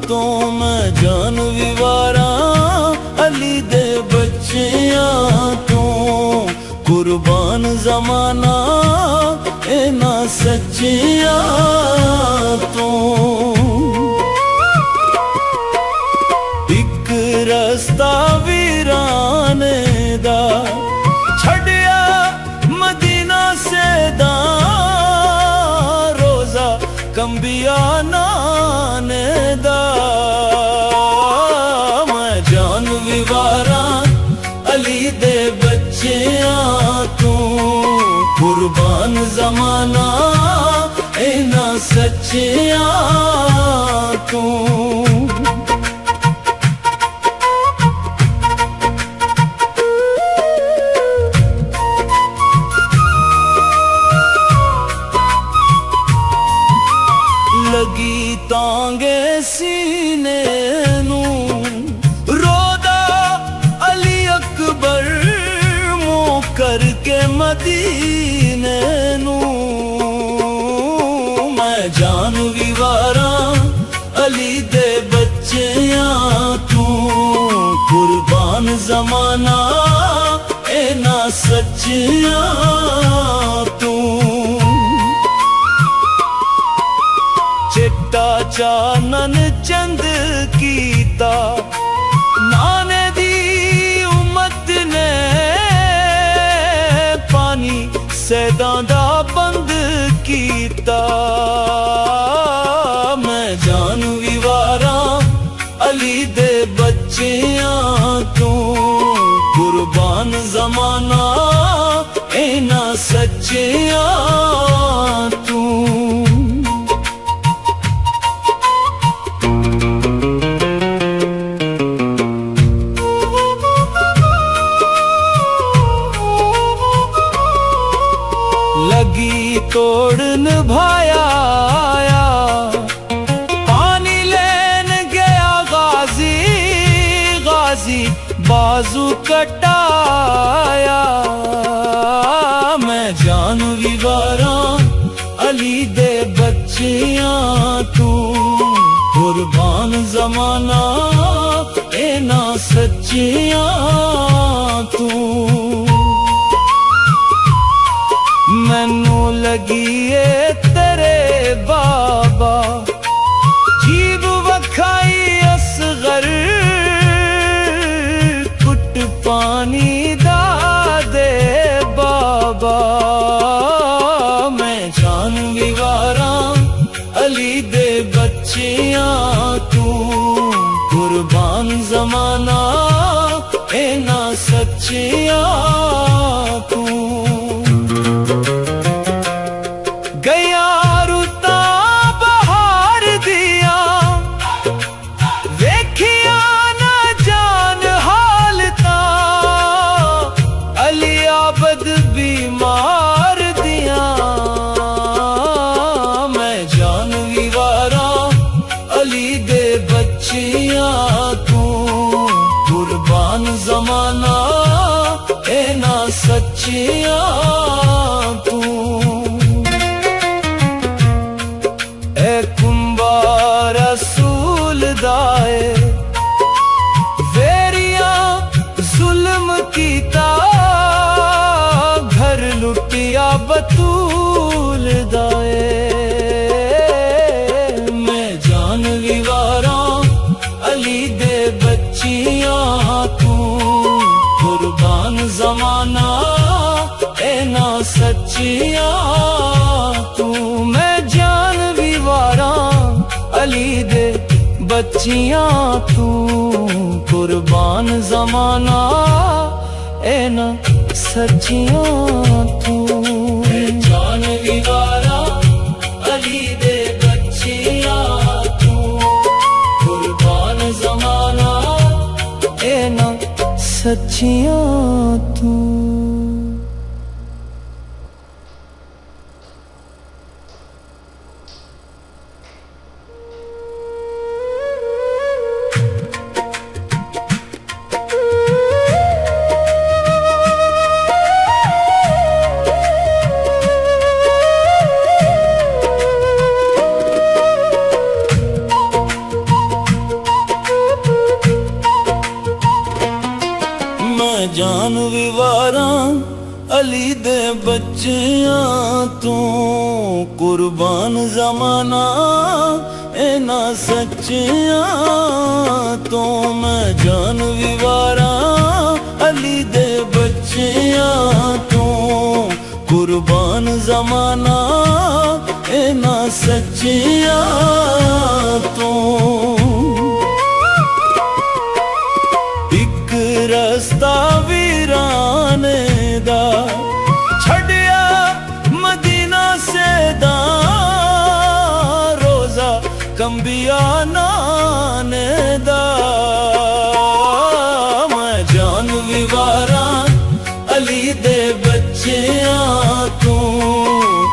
तो मैं जान विवारा अली दे बच्चियां तू कुर्बान जमाना इना सच्चियां तो एक रस्ता वीराने दा छड़िया मदीना से दा रोजा कंबिया नाने दा मैं जान विवारा अली दे बच्चियां तू कुर्बान जमाना इना सच्चियां तू लगी तांगे सीने नू रोदा अली अकबर मुँह करके मदीने नू मैं जान विवारा अली दे बच्चियां तू कुर्बान जमाना इना सच्चियां तू चिट्टा चानन चंद कीता नाने दी उम्मत ने पानी सैदा दा बंद कीता मैं जान विवारा अली दे बच्चियां तू कुर्बान जमाना इना सच्चियां तू लगी तोड़ निभाया पानी लेन गया गाजी गाजी बाजू कटाया मैं जान विवारा अली दे बच्चियां तू कुर्बान जमाना इना सच्चियां तू मैनू लगी ए तेरे बाबा जीब वखाई असगर कुट पानी दा दे बाबा मैं जान विवारा अली दे बच्चियां तू कुर्बान जमाना इना सच्चियां तू गया रुता बहार दिया वेखिया ना जान हालता अली आबद बीमार दिया मैं जान विवारा अली दे बच्चियां तू कुर्बान जमाना इना सच्चियां तू रसूल दाए वेरिया जुल्म कीता घर लुटिया बतूल दाए मैं जान विवारा अली दे बच्चियां तू कुर्बान जमाना इना सच्चियां तू मैं जान विवारा अली दे बच्चियां तू कुर्बान जमाना इना सच्चियां तू जान विवारा अली दे बच्चियां तू कुर्बान जमाना इना सच्चियां तू। विवारां अली दे बच्चियां तू कुर्बान जमाना इन्हां सच्चियां तो मैं जान विवारां अली दे बच्चियां तू कुर्बान जमाना इन्हां सच्चियां तो एक रस्ता वीराने दा छड़िया मदीना से दा रोजा कंबिया नाने दा मैं जान विवारा अली दे बच्चियां तू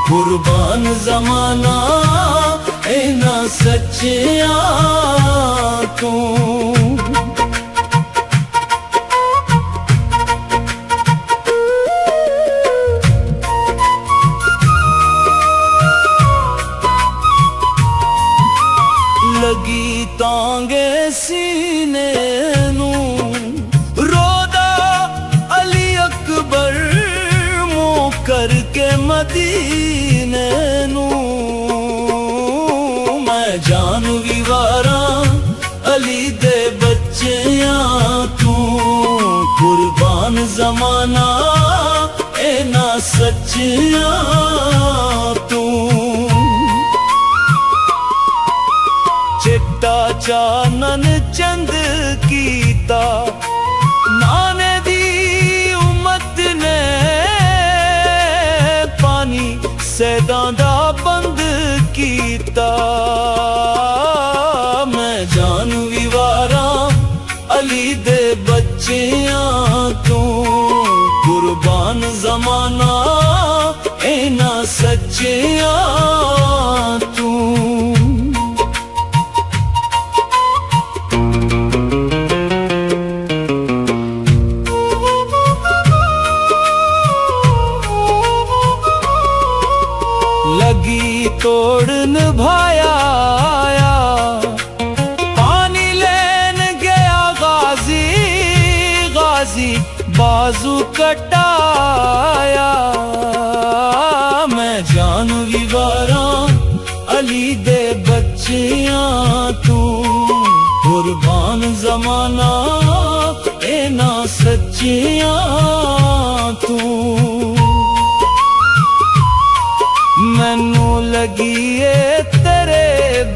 कुर्बान जमाना इन्हां सच्चियां तू लगी तांगे सीने नू रोदा अली अकबर मुँह करके मदीने नू मैं जान विवारा अली दे बच्चियां तू कुर्बान जमाना इन्हां सच्चियां तू चिट्टा चानन चंद कीता नाने दी उम्मत ने पानी सैदां दा बंद कीता मैं जान विवारा अली दे बच्चियां तू कुर्बान जमाना इन्हां सच्चियां तू लगी तोड़ निभाया पानी लेन गया गाजी गाजी बाजू कटाया मैं जान विवारा अली दे बच्चियां तू कुर्बान जमाना इन्हां सच्चियां तू मैनू लगी ए तेरे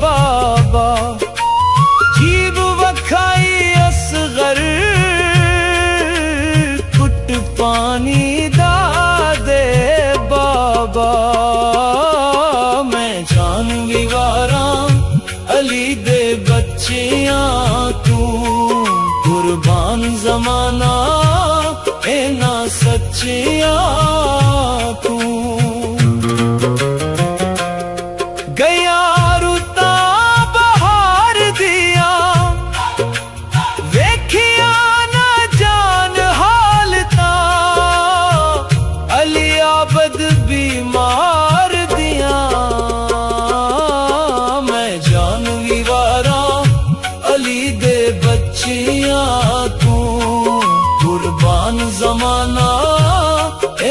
बाबा जीब वखाई असगर कुट पानी दा दे बाबा मैं जान विवारा अली दे बच्चियां तू कुर्बान जमाना इन्हां सच्चियां तू गया रुता बहार दिया वेखिया ना जान हालता अली आबद बीमार दिया मैं जान विवारा अली दे बच्चियां तू कुर्बान जमाना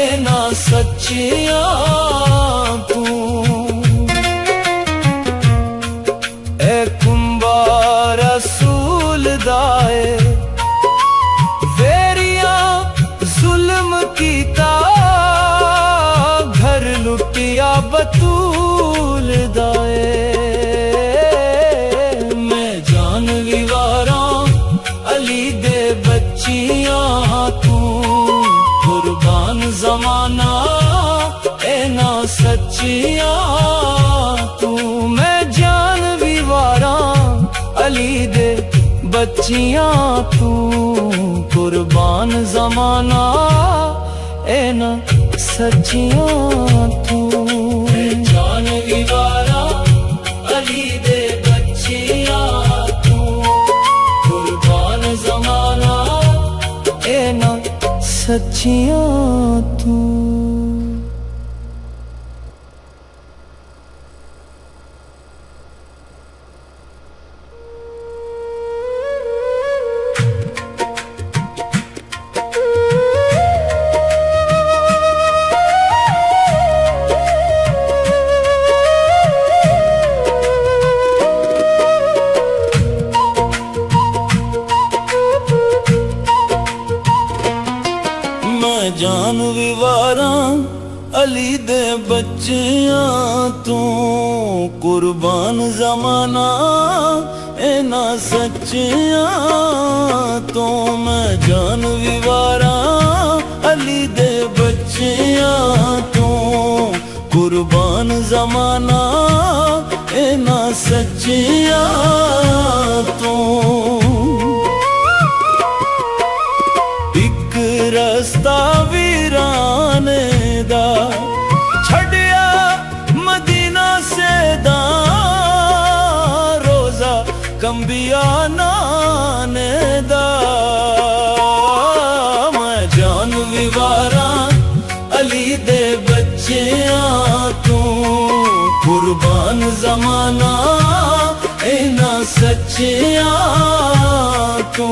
इन्हां सच्चियां तू रसूल दाए वेरिया जुल्म कीता घर लुटिया बतूल दाए मैं जान विवारा अली दे बच्चियां तू कुर्बान जमाना इन्हां सच्चियां तू मैं जान विवारा अली दे बच्चियां तू कुर्बान जमाना इन्हां सच्चियां तू जान विवारा अली दे बच्चियां तू कुर्बान जमाना इन्हां सच्चियां तू। जान विवारां अली दे बच्चियां तू कुर्बान जमाना इना सच्चियां तो मैं जान विवारां अली दे बच्चियां तू कुर्बान जमाना इना सच्चियां तू एक रस्ता वीराने दा छड़िया मदीना से दा रोजा कंबिया नाने दा मैं जान विवारा अली दे बच्चियां तू कुर्बान जमाना इना सच्चियां तू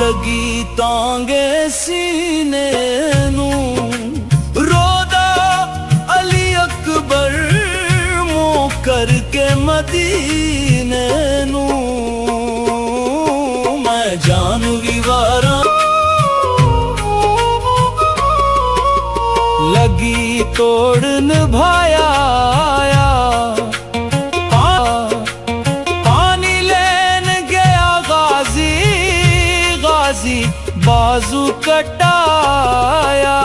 लगी तांगे सीने नू रोदा अली अकबर मुँह करके मदीने नू मैं जान विवारा लगी तोड़ निभाया बाजू कटाया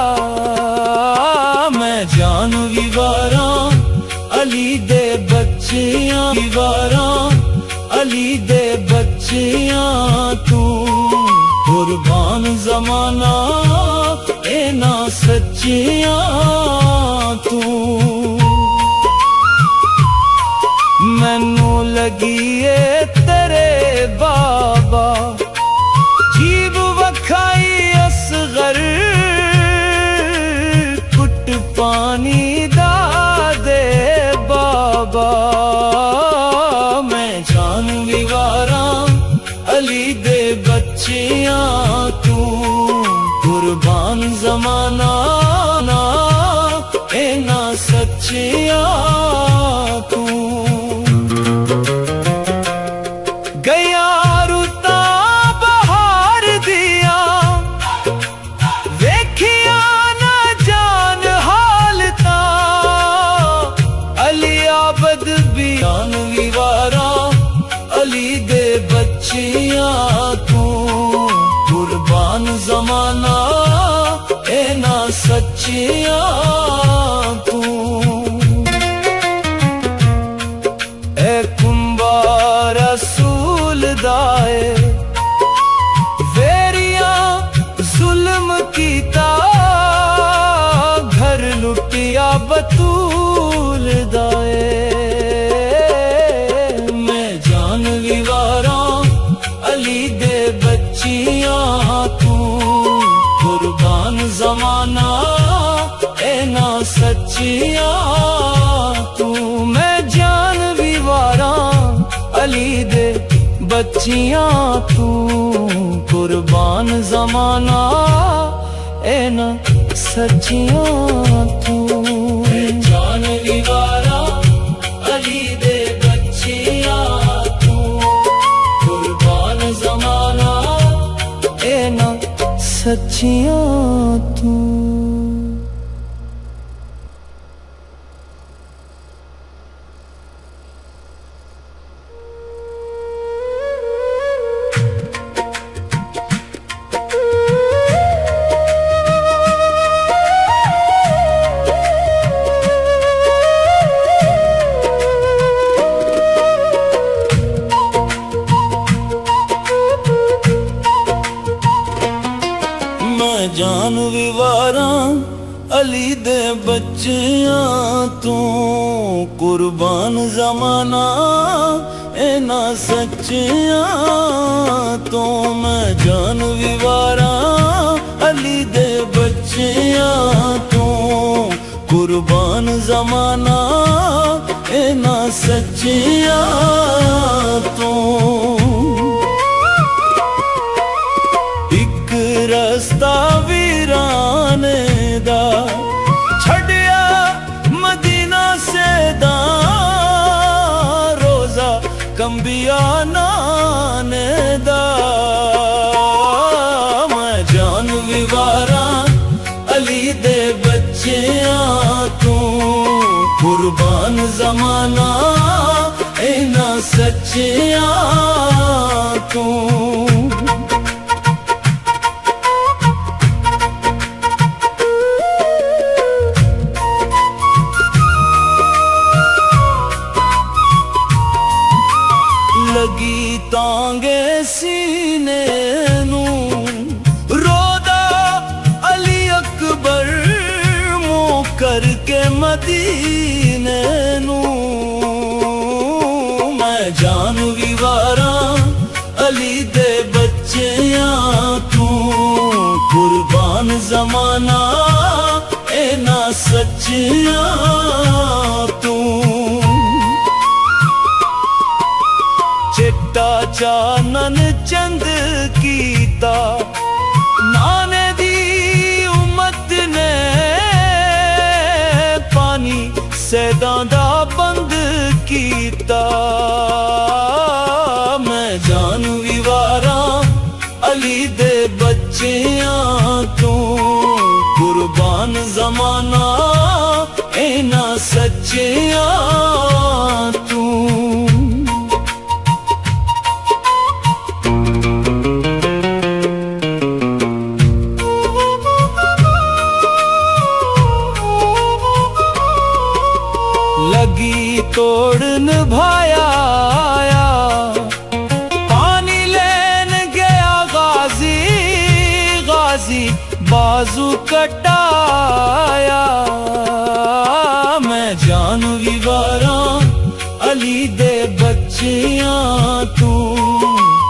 मैं जान विवारा अली दे बच्चियां विवारा अली दे बच्चियां तू कुर्बान जमाना इना सच्चियां तू मैनू लगी ए तेरे बाबा जीब वखाई असगर कुट पानी दा दे बाबा मैं जान विवारा अली दे बच्चियां तू कुर्बान जमाना ना इना सच्चियां तू गया जान विवारा अली दे बच्चियां तू कुर्बान जमाना इना सच्चियां तू ए कुंबा रसूल दाए वेरिया जुल्म कीता घर लुटिया बतूल दाए अली दे बच्चियां तू कुर्बान जमाना इना सच्चियां तू मैं जान विवारा अली दे बच्चियां तू कुर्बान जमाना इना सच्चियां तू जान विवारा अली दे बच्चियां जमाना इना सच्चियां तू जान विवारा अली दे बच्चियां तू कुर्बान जमाना इना सच्चियां तो मैं जान विवारा अली दे बच्चियां तू कुर्बान जमाना इना सच्चियां तू रस्ता वीराने दा छड़िया कुर्बान जमाना इन्हां सच्चियां तू। लगी तांगे सीने नू रोदा अली अकबर मोह करके मदीने नू। मैं जान भी वारा अली दे बच्चियां तू। कुर्बान जमाना इन्हां सच्चियां तू। चिट्टा चानन चंद कीता नाने दी उम्मत ने। पानी सैदां दा बंद कीता। मैं जान भी वारा अली दे बच्चियां तू। कुर्बान जमाना इन्हां सच्चियां तू। लगी तोड़ निभाया पानी लेन गया गाजी। गाजी बाजू कटाया। मैं जान भी वारा अली दे बच्चियां तू।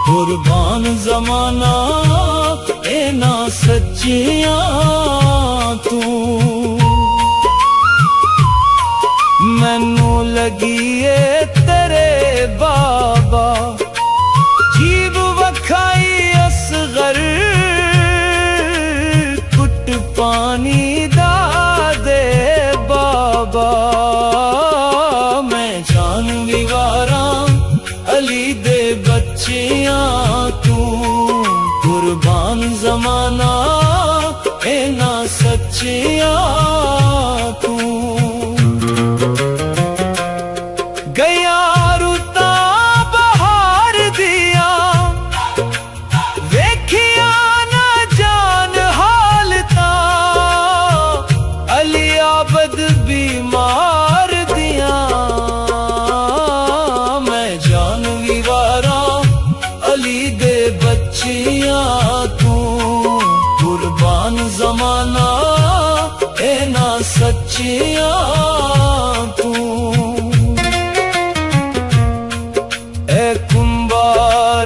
कुर्बान जमाना इन्हां सच्चियां तू। मैनू लगी ए तेरे बाबा जीब वखाई असगर। कुट पानी दा दे बाबा। मैं जान भी वारा अली दे बच्चियां तू। कुर्बान जमाना इन्हां सच्चियां तू। गया रुता बहार दिया वेखिया ना जान हालता। अली आबद बीमार दिया। मैं जान भी वारा अली दे बच्चियां तू। कुर्बान जमाना इन्हां सच्चियां तू।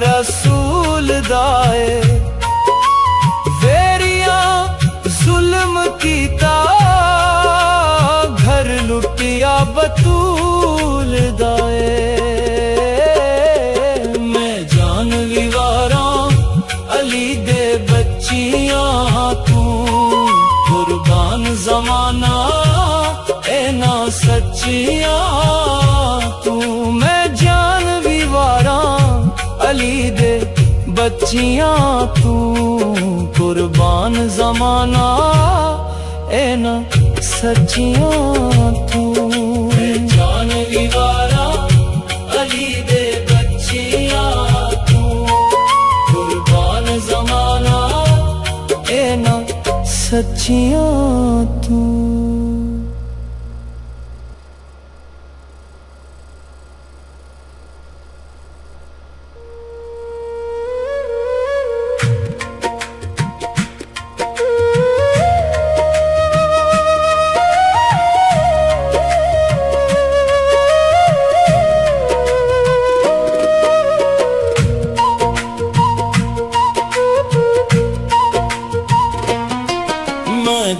रसूल दाए वेरिया जुल्म कीता। घर लुटिया बतूल दाए। मैं जान भी वारा अली दे बच्चियां तू। कुर्बान जमाना इन्हां सच्चियां तू। मैं जान भी वारा अली दे बच्चियां तू। कुर्बान जमाना इन्हां सच्चियां तू। जान भी वारा अली दे बच्चियां तू। कुर्बान जमाना इन्हां सच्चियां तू।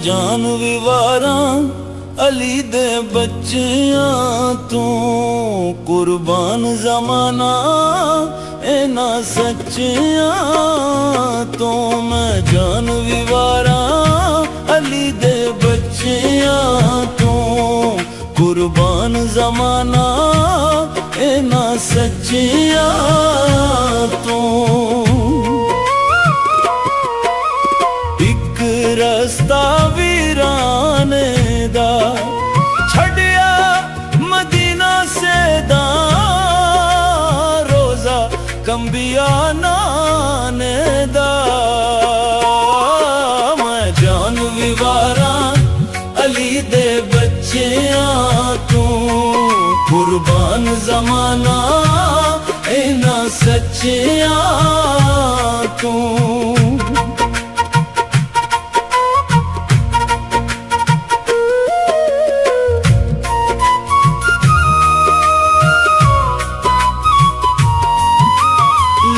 जान भी वारा अली दे बच्चियां तू। कुर्बान जमाना इन्हां सच्चियां तू। मैं जान भी वारा अली दे बच्चियां तू। कुर्बान जमाना इन्हां सच्चियां तू। रस्ता वीराने दा छड़िया बच्चियां तू कुर्बान जमाना इन्हां सच्चियां तू।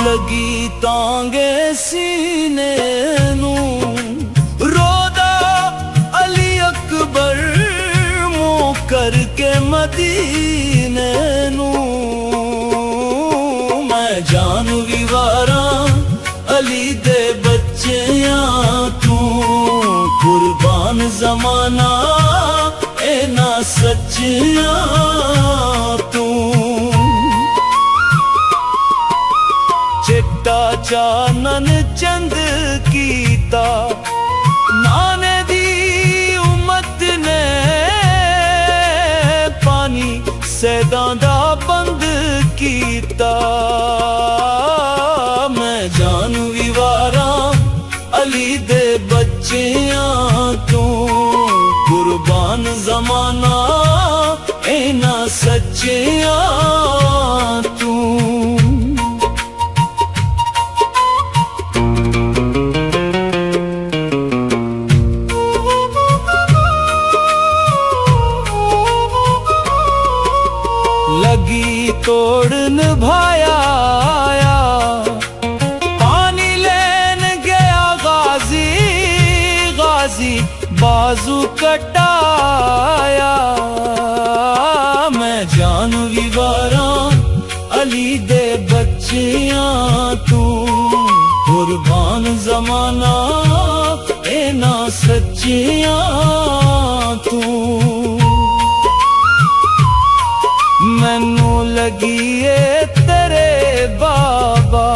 लगी तांगे सीने नू रोदा अली अकबर मुँह करके मदीने नू। मैं जान भी वारा अली दे बच्चियां तू कुर्बान जमाना इन्हां सच्चियां तू। चिट्टा चानन चंद कीता नाने दी उम्मत ने पानी सैदां दा बंद कीता। मैं जान भी वारा अली दे बच्चियां तू कुर्बान जमाना इन्हां सच्चियां तू। लगी तोड़ निभाया पानी लेन गया गाजी गाजी बाजू कटाया। मैं जान भी वारा अली दे बच्चियां तू कुर्बान जमाना इन्हां सच्चियां तू। मैनू लगी ए तेरे बाबा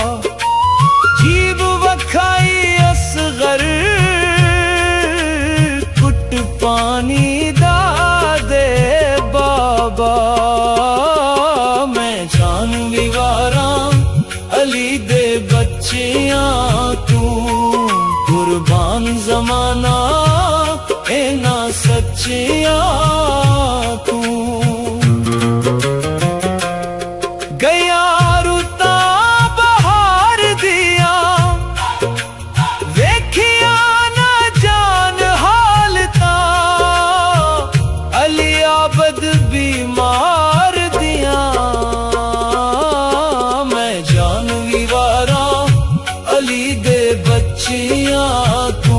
जीब वखाई असगर कुट पानी दा दे बाबा। मैं जान भी वारा अली दे बच्चियां तू कुर्बान जमाना इन्हां सच्चियां तू। गया रुता बहार दिया वेखिया ना जान हालता अली आबद बीमार दिया। मैं जान भी वारा अली दे बच्चियां तू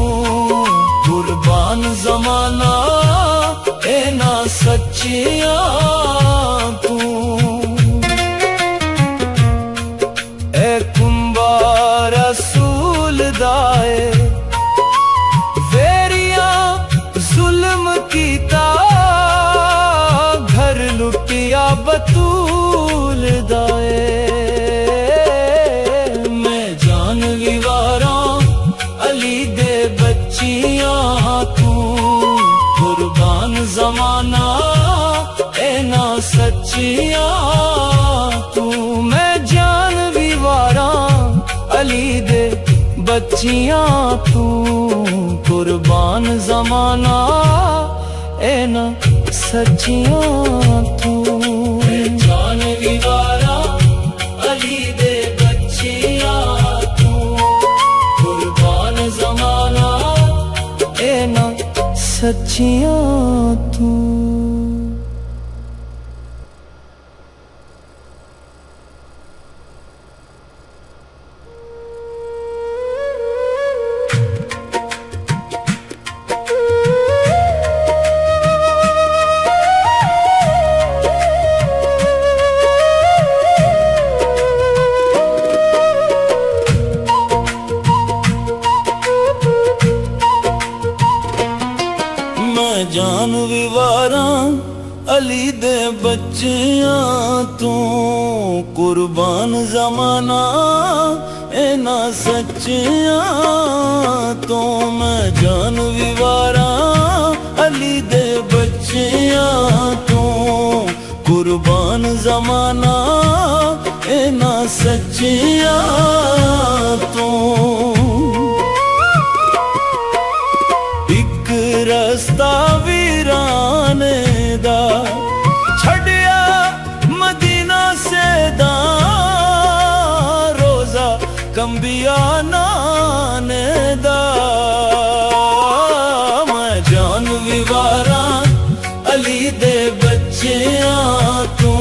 कुर्बान जमाना इन्हां सच्चियां तू। रसूल दाए वेरिया जुल्म कीता घर लुटिया बतूल दाए। मैं जान भी वारा अली दे बच्चियां तू कुर्बान जमाना इन्हां सच्चियां तू। मैं जान भी वारा अली दे बच्चियां तू कुर्बान जमाना इन्हां सच्चियां तू। जान भी वारा अली दे बच्चियां तू कुर्बान जमाना इन्हां सच्चियां तू। जान भी वारा अली दे बच्चियां तू कुर्बान जमाना इन्हां सच्चियां तू। मैं जान भी वारा अली दे बच्चियां तू कुर्बान जमाना इन्हां सच्चियां तू। एक रास्ता वीराने नबिया नाने दा मैं जान विवारा अली दे बच्चियां तू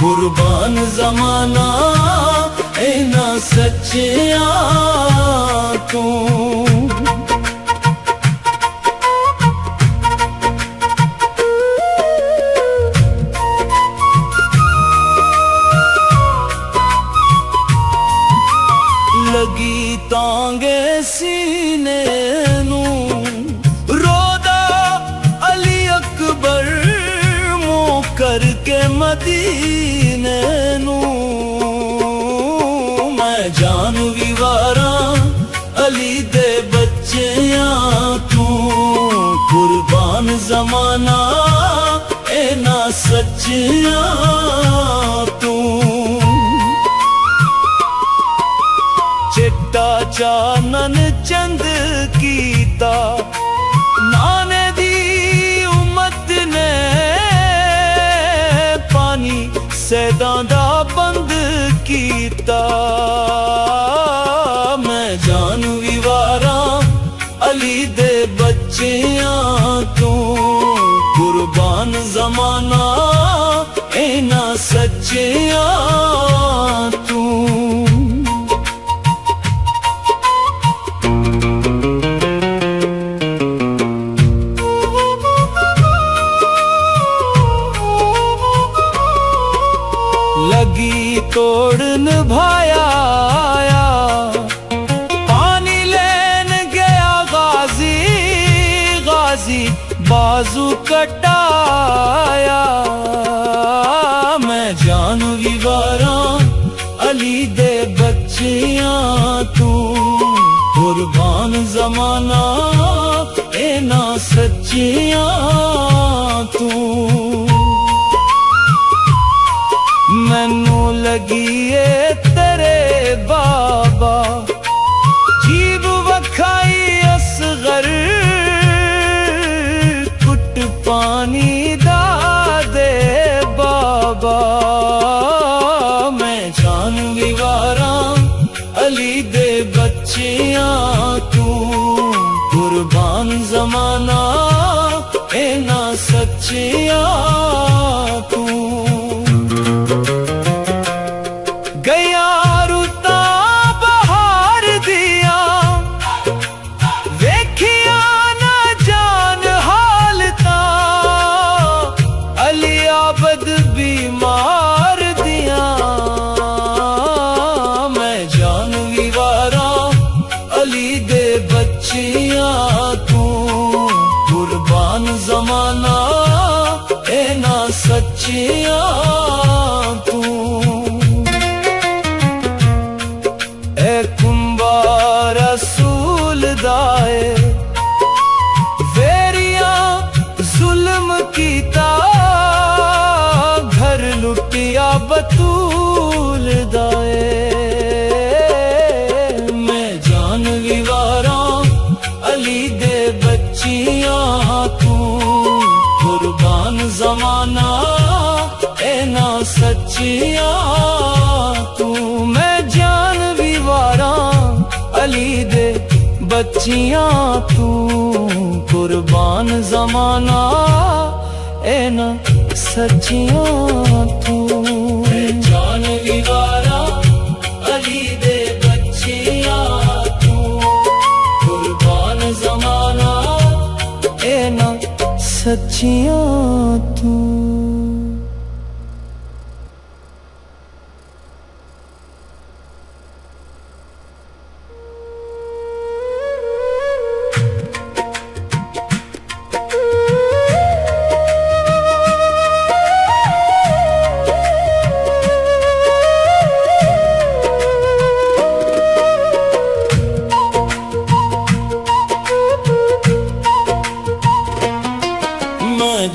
कुर्बान जमाना इना सच्चियां तू लगी तांगे सीने नू रोदा अली अकबर मुँह करके मदीने नू मैं जान विवारा अली दे बच्चियां तू कुर्बान जमाना इना सच्चियां तू चिट्टा चानन चंद कीता नाने दी उम्मत ने पानी सैदां दा बंद कीता मैं जान विवारा अली दे बच्चियां तू कुर्बान जमाना इना सच्चियां तू लगी तोड़ निभाया पानी लेन गया गाजी गाजी बाजू कटाया मैं जान विवारा अली दे बच्चियां तू कुर्बान जमाना इना सच्चियां तू मैनू लगी ए तेरे बाबा जीब वखाई असगर कुट पानी दा दे बाबा मैं जान विवारा अली दे बच्चियां तू कुर्बान जमाना इना सच्चियां तू गया रुता बहार दिया वेखिया न जान हालता अली आबद बीमार दिया मैं जान विवारा अली दे बच्चियां तू कुर्बान जमाना इना सच्चियां तू रसूल दाए वेरिया जुल्म कीता घर लुटिया बतूल दाए मैं जान विवारा अली दे बच्चियां तू कुर्बान जमाना इना सच्चियां तू मैं जान विवारा अली दे बच्चियां तू कुर्बान जमाना इना सच्चियां तू जान विवारा अली दे बच्चियां तू कुर्बान जमाना इना सच्चियां तू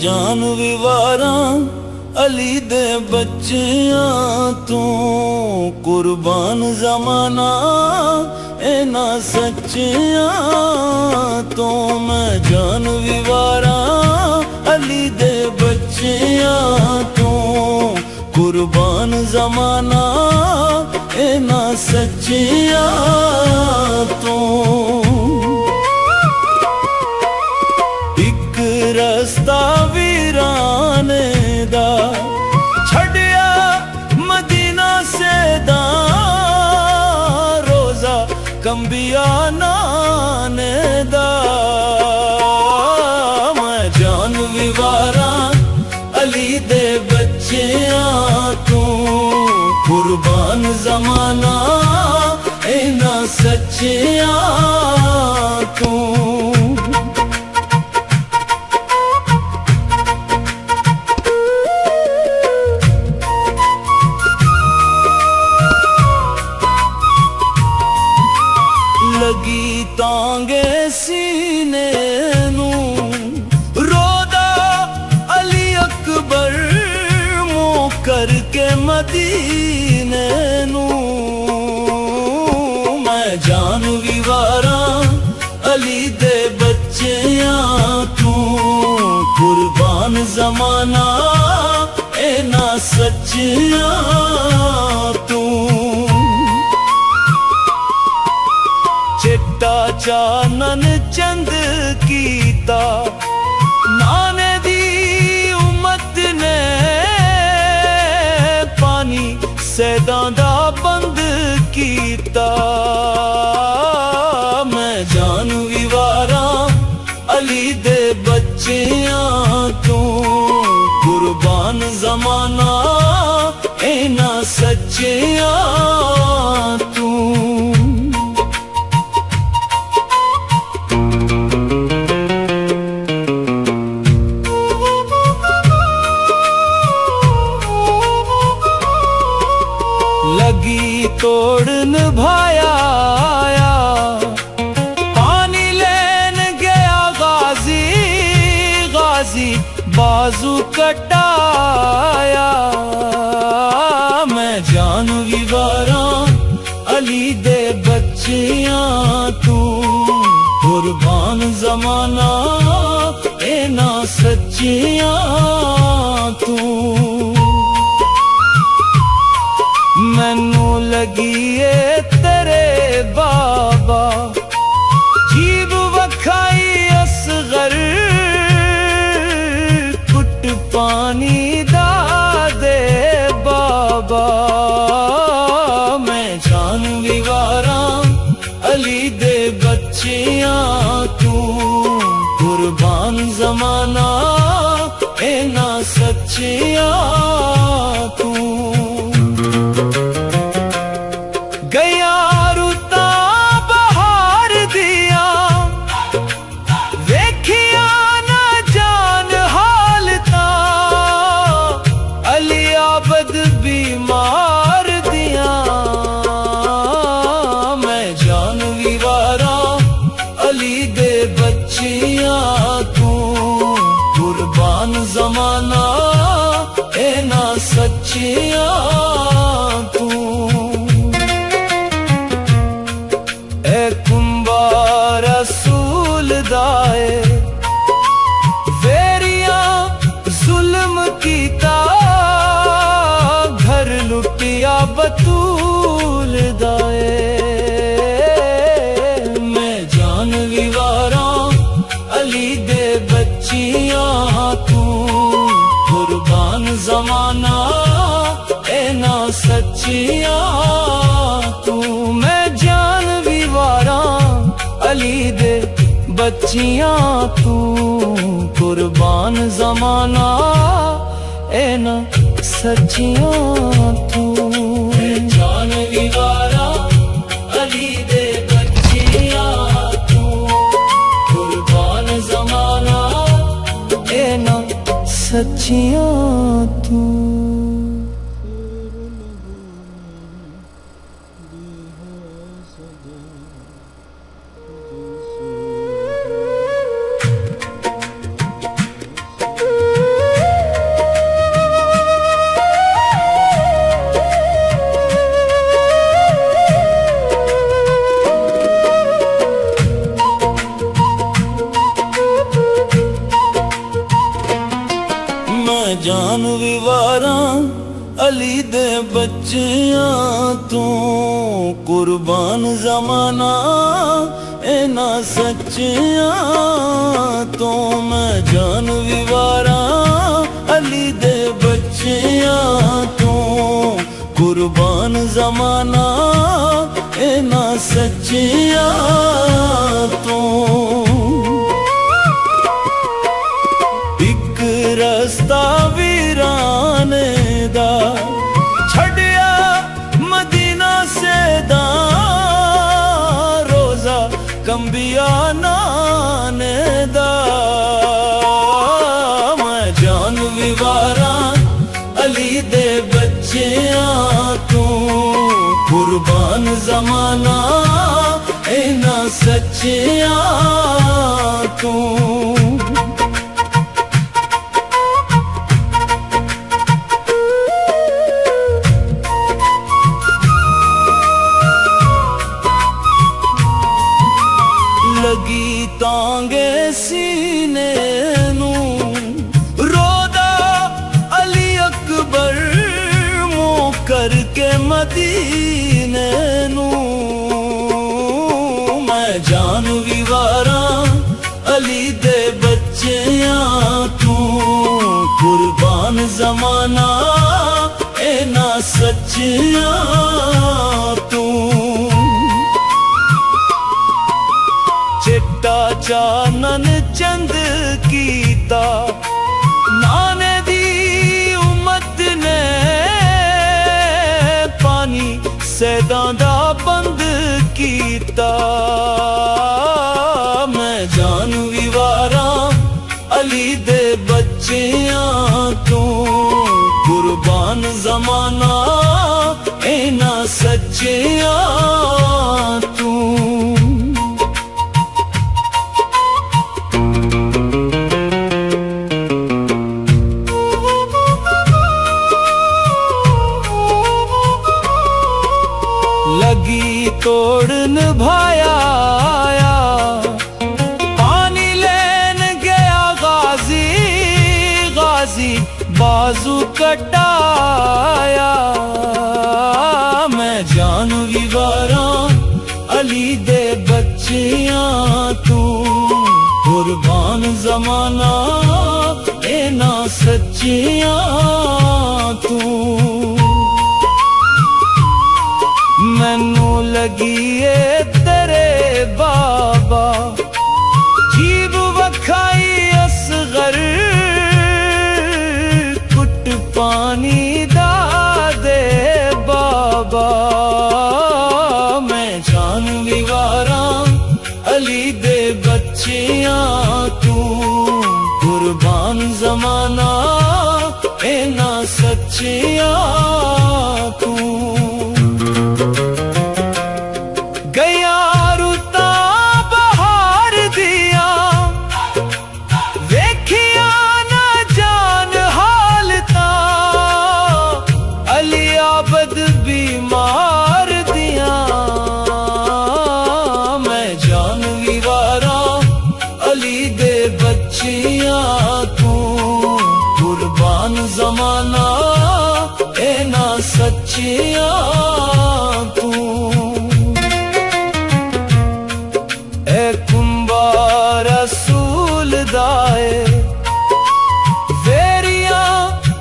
जान विवारा अली दे बच्चियां तू कुर्बान जमाना इना सच्चियां तू मैं जान विवारा अली दे बच्चियां तू कुर्बान जमाना इन्हां सच्चियां तो। एक रस्ता वीराने दा छड़िया मदीना से दा, रोजा कंबिया नाने दा। मैं जान विवारा अली दे बच्चियां तू, कुर्बान जमाना इन्हां सच्चियां तू। लगी तांगे सीने नू, रोदा अली अकबर मुँह करके मदीने नू। मैं जान विवारा अली दे बच्चियां तू, कुर्बान जमाना इन्हां सच्चियां तू। चिट्टा चानन चंद कीता नाने दी उम्मत ने, पानी सैदां दा बंद कीता। मैं जान विवारा अली दे बच्चियां तू, कुर्बान जमाना इन्हां सच्चियां तू। लगी तोड़ निभाया पानी लेन गया गाजी, गाजी बाजू कटाया। मैं जान विवारा अली दे बच्चियां तू, कुर्बान जमाना इन्हां सच्चियां तू। मैनू लगी ए तेरे बाबा जीब वखाई असगर, कुट पानी दा दे बाबा। मैं जान विवारा अली दे बच्चियां तू, कुर्बान जमाना इन्हां सच्चियां तू। गया रुता बहार दिया वेखिया ना जान हालता, अली आबद बीमार दिया। मैं जान विवारा अली दे बच्चियां तू, कुर्बान जमाना इन्हां सच्चियां तू। रसूल दाए वेरिया जुल्म कीता, घर लुटिया बतूल दाए। मैं जान विवारा अली दे बच्चियां तू, कुर्बान जमाना इन्हां सच्चियां तू। मैं जान विवारा अली दे बच्चियां तू, कुर्बान जमाना इन्हां सच्चियां तू। जान विवारा अली दे बच्चियां तू, कुर्बान जमाना इन्हां सच्चियां तू। जान विवारा अली दे बच्चियां तू कुर्बान जमाना इना सच्चियां तो मैं जान विवारा अली दे बच्चियां तू कुर्बान जमाना इना सच्चियां तो एक रास्ता वीराने दा छड़िया मदीना से दा रोजा कंबिया नाने दा मैं जान विवारा अली दे बच्चियां तू कुर्बान जमाना इना सच्चियां तू लगी तांगे सीने नू रोदा अली अकबर मुँह करके मदीने नू मैं जान विवारा अली दे बच्चियां तू कुर्बान जमाना इना सच्चियां तू चिट्टा चानन चंद कीता नाने दी उम्मत ने पानी सैदा दा बंद कीता मैं जान विवारा अली दे बच्चियां तू कुर्बान जमाना इना सच्चियां तू लगी तोड़न भाया पानी लेन गया गाजी गाजी बाजू कटाया मैं जान विवारा अली दे बच्चियां तू कुर्बान जमाना इना सच्चियां तू मैनू लगी ए तेरे बाबा जीब वखाई असगर कुट पानी दा दे बाबा मैं जान विवारा अली दे बच्चियां तू कुर्बान जमाना इना सच्चियां तू गया रुता बहार दिया वेखिया ना जान हालता अली आबद बीमार दिया मैं जान विवारा अली दे बच्चियां तू कुर्बान जमाना इना सच्चियां तू रसूल दाए वेरिया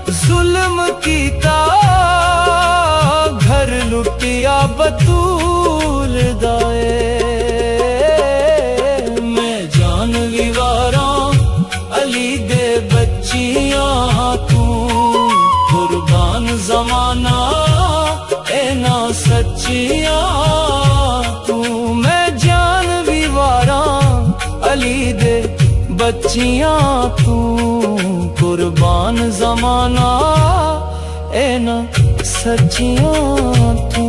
जुल्म कीता घर लुटिया बतूल दाए मैं जान विवारा अली दे बच्चियां तू कुर्बान जमाना इना सच्चियां तू मैं जान विवारा अली दे बच्चियां तू कुर्बान जमाना इना सच्चियां तू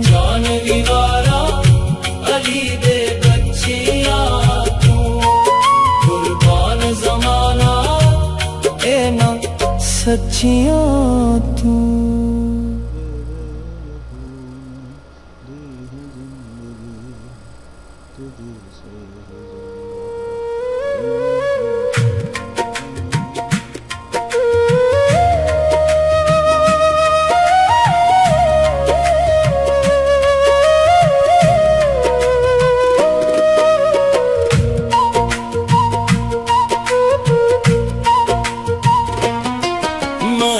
जान विवारा अली दे बच्चियां तू कुर्बान जमाना इना सच्चियां तू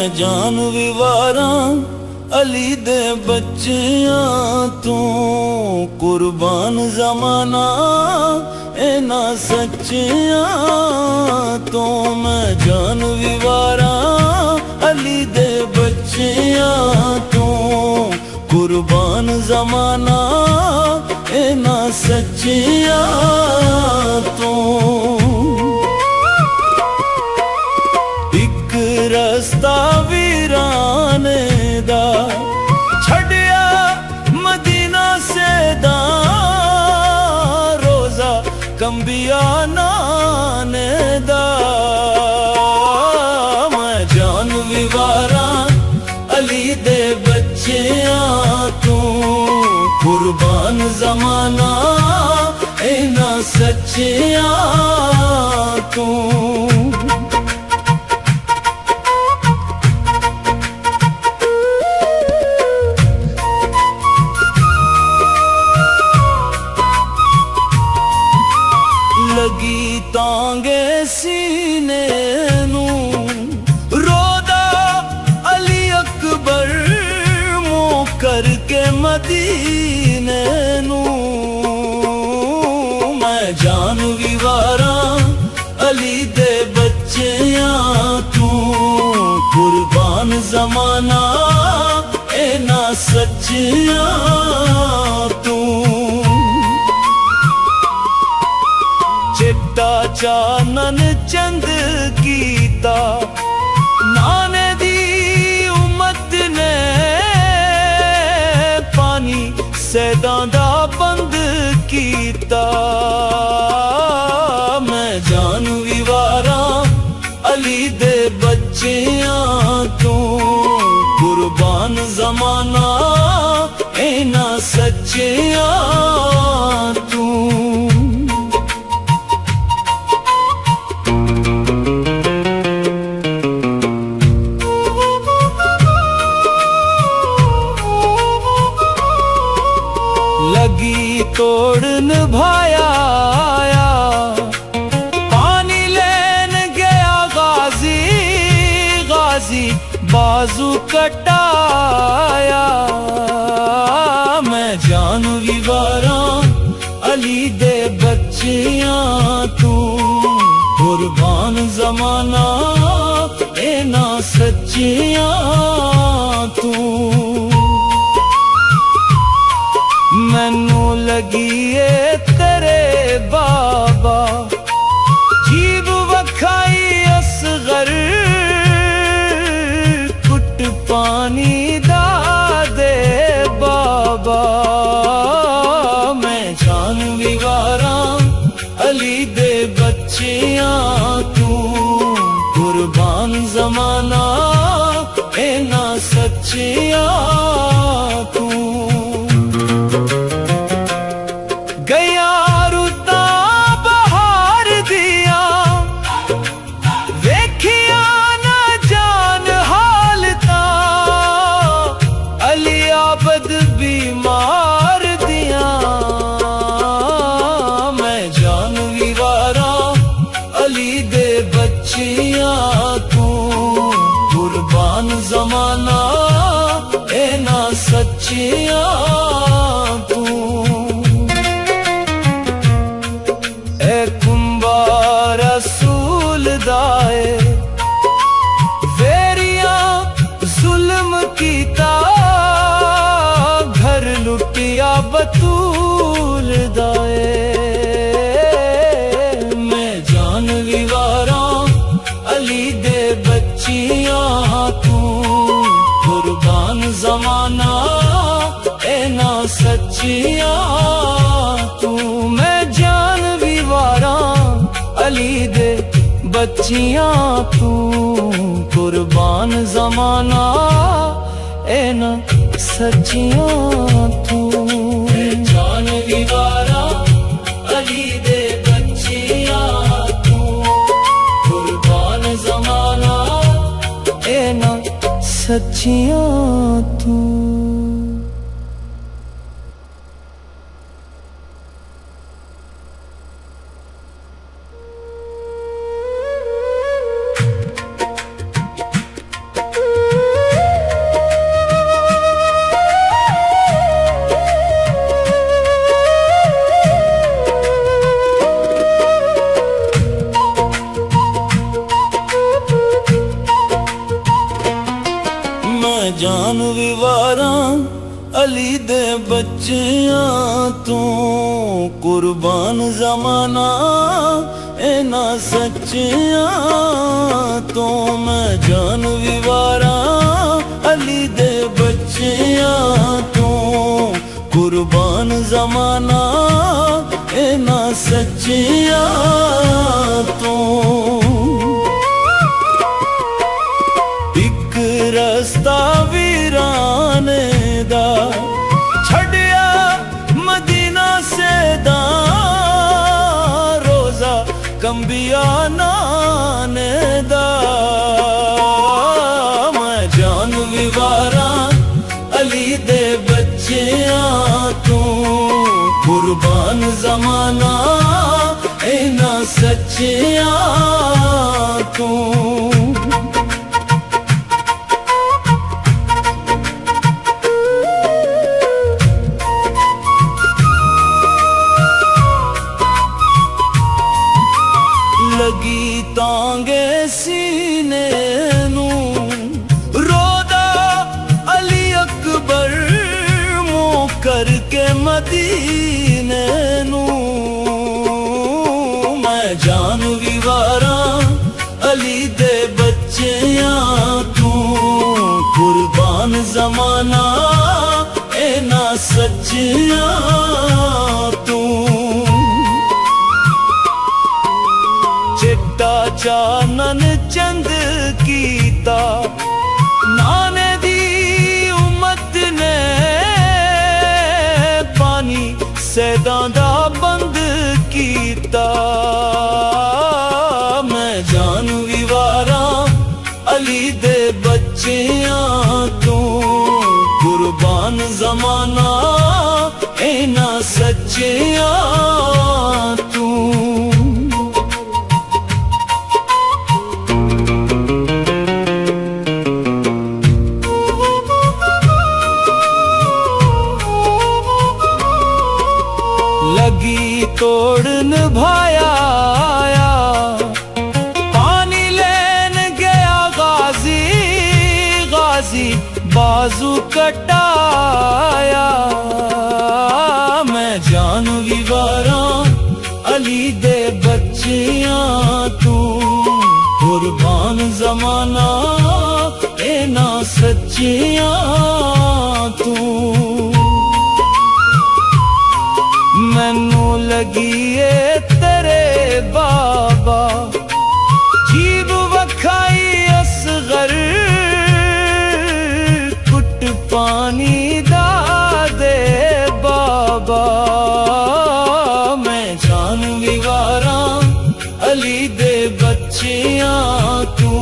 मैं जान भी वारां अली दे बच्चियां तू कुर्बान जमाना इना सच्चियां तो मैं जान भी वारां अली दे बच्चियां तू कुर्बान जमाना इना सच्चियां तो एक रस्ता वीराने दा छड़िया मदीना से दा रोजा कंबिया नाने दा मैं जान भी वारां अली दे बच्चियां तू कुर्बान जमाना इना सच्चियां तू लगी तांगे सीने नू रोदा अली अकबर मुँह करके मदीने नू मैं जान भी वारां अली दे बच्चियां तू कुर्बान जमाना इना सच्चियां तू चिट्टा चानन चंद कीता नाने दी उम्मत ने पानी सैदां दा बंद कीता मैं जान भी वारां अली दे बच्चियां तू कुर्बान जमाना इना सच्चियां तू लगी तोड़ निभाया पानी लेन गया गाजी गाजी बाजू कटाया मैं जान भी वारां अली दे बच्चियां तू कुर्बान जमाना इना सच्चियां तू मैनू लगी ए तेरे बाबा जीब वखाई असगर कुट पानी दा दे बाबा मैं जान भी वारां अली दे बच्चियां तू कुर्बान जमाना इना सच्चियां तू गया रुता बहार दिया वेखिया ना जान हालता अली आबद बीमार दिया मैं जान भी वारां अली दे बच्चियां तू कुर्बान जमाना इना सच्चियां तू रसूल दाए वेरिया जुल्म कीता घर लुटिया बतूल दाए मैं जान भी वारां अली दे बच्चियां तू कुर्बान जमाना इना सच्चियां तू मैं जान भी वारां अली दे बच्चियां तू कुर्बान जमाना इना सच्चियां तू जान भी वारां अली दे बच्चियां तू कुर्बान जमाना इना सच्चियां तू जान विवारां अली दे बच्चियां तू कुर्बान जमाना इना सच्चियां तो मैं जान विवारां अली दे बच्चियां तू कुर्बान जमाना इना सच्चियां तो एक रस्ता वीराने दा छड़िया मदीना से दा रोजा कंबिया नाने दा मैं जान विवारां अली दे बच्चियां तू कुर्बान जमाना इना सच्चियां तू लगी तांगे सीने नू रोदा अली अकबर मुँह करके मदीने नू मैं जान विवारां अली दे बच्चियां तू कुर्बान जमाना इना सच्चियां तू चिट्टा चानन चंद कीता नाने दी उम्मत ने पानी सैदां दा बंद कीता मैं जान विवारां अली दे बच्चियां तू कुर्बान जमाना इना सच्चियां तू लगी तोड़ निभाया पानी लेन गया गाजी गाजी बाजू कटाया मैं जान विवारां अली दे बच्चियां तू कुर्बान जमाना इना सच्चियां तू मैनू लगी ए तेरे बाबा जीब वखाई असगर कुट पानी दा दे बाबा मैं जान विवारां अली दे बच्चियां तू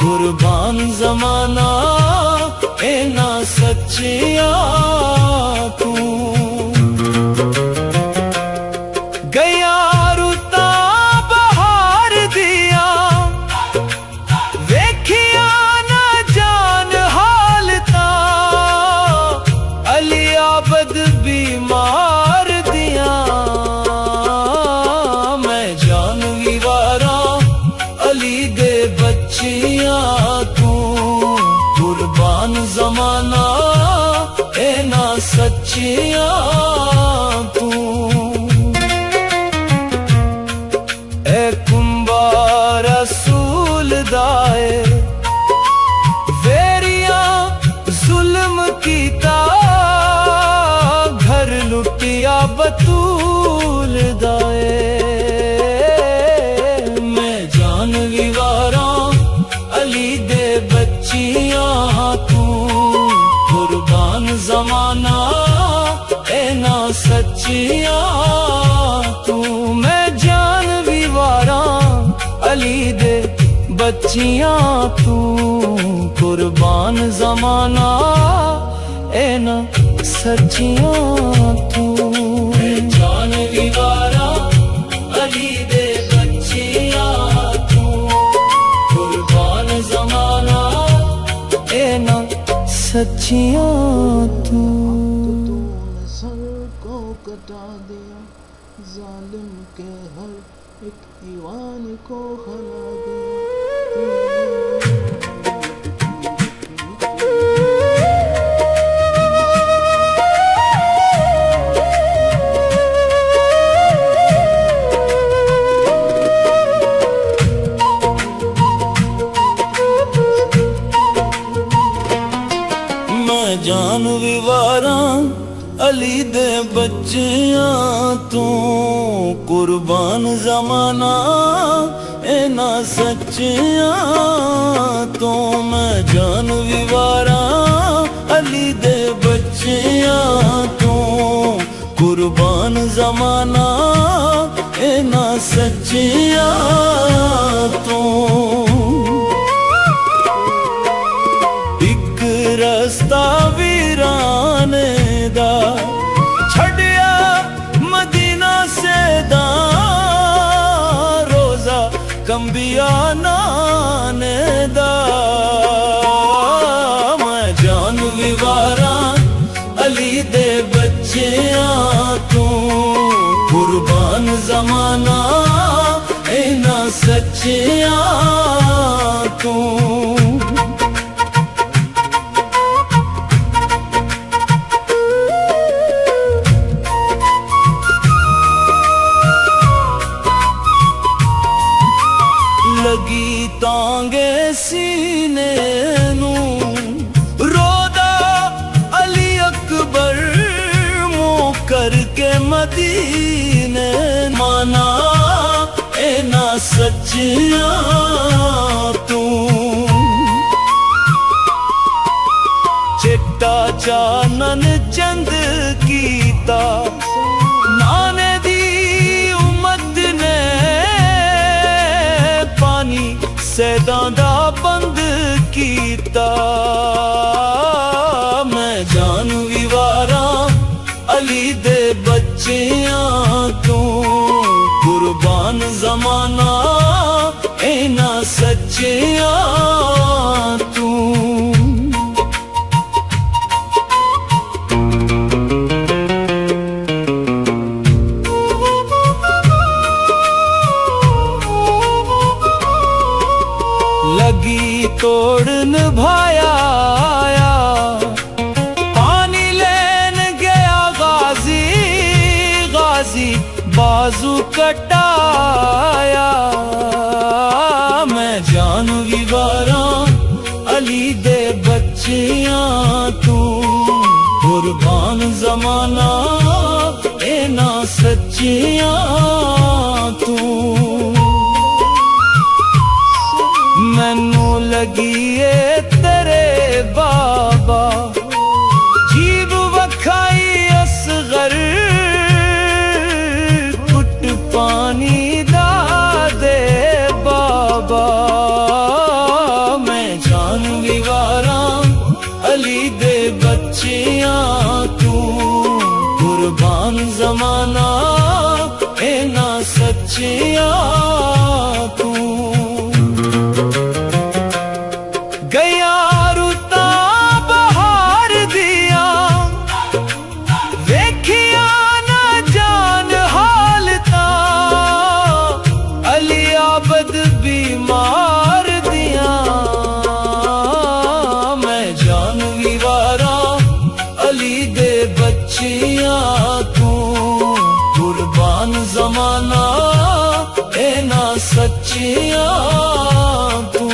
कुर्बान जमाना इना सच्चियां तू गया रुता बहार दिया वेखिया न जान हालता अली आबद बीमार दिया मैं जान विवारां अली दे बच्चियां तू कुर्बान जमाना इना सच्चियां तू रसूल दाए वेरिया जुल्म कीता घर लुटिया बतूल दाए मैं जान विवारां अली दे बच्चियां तू कुर्बान जमाना इना सच्चियां तू मैं जान विवारां अली दे बच्चियां तू कुर्बान जमाना इना सच्चियां तू जान विवारां अली दे बच्चियां तू कुर्बान जमाना इना सच्चियां तू सर को कटा दिया जालिम के हर एक ईवान को हरा दिया जान विवारा अली दे बच्चियां तू कुर्बान जमाना इना सच्चियां तू मैं जान विवारा अली दे बच्चियां तू कुर्बान जमाना इना सच्चियां तू एक रस्ता वीराने दा छड़िया मदीना से दा रोजा कंबिया नाने दा मैं जान विवारा अली दे बच्चियां तू कुर्बान जमाना इना सच्चियां तू लगी तांगे सीने नू रोदा अली अकबर मुँह करके मदीने माना इना सच्चियां तू चिट्टा चानन चंद कीता नाने दी उम्मत ने पानी सैदां दा बंद कीता मैं जान विवारा अली दे बच्चियां तू कुर्बान जमाना इना सच्चियां तू लगी तोड़ निभाया पानी लेन गया गाजी गाजी बाजू कटाया मैं जान विवारा अली दे बच्चियां तू कुर्बान जमाना इना सच्चियां तू मैनू लगी ए तेरे बाबा जीब वखाई असगर कुट पानी दा दे बाबा मैं जान विवारा अली दे बच्चियां तू कुर्बान जमाना इना सच्चियां तू गया रुता बहार दिया वेखिया ना जान हालता अली आबद बीमार दिया मैं जान विवारा अली दे बच्चियां तू कुर्बान जमाना इना सच्चियां तू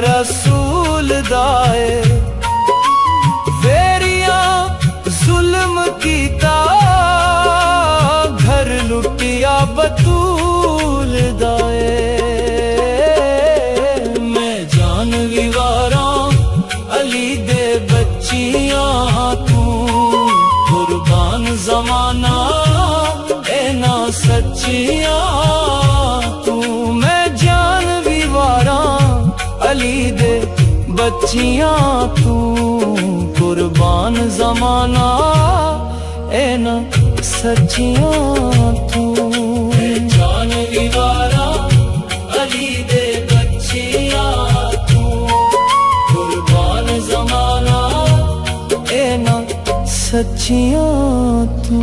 रसूल दाए वेरिया जुल्म कीता घर लुटिया बतूल दाए मैं जान विवारा अली दे बच्चियां तू कुर्बान जमाना इना सच्चियां तू मैं जान विवारा अली दे बच्चियां तू कुर्बान जमाना इना सच्चियां तू जान विवारा अली दे बच्चियां तू कुर्बान जमाना इना सच्चियां तू।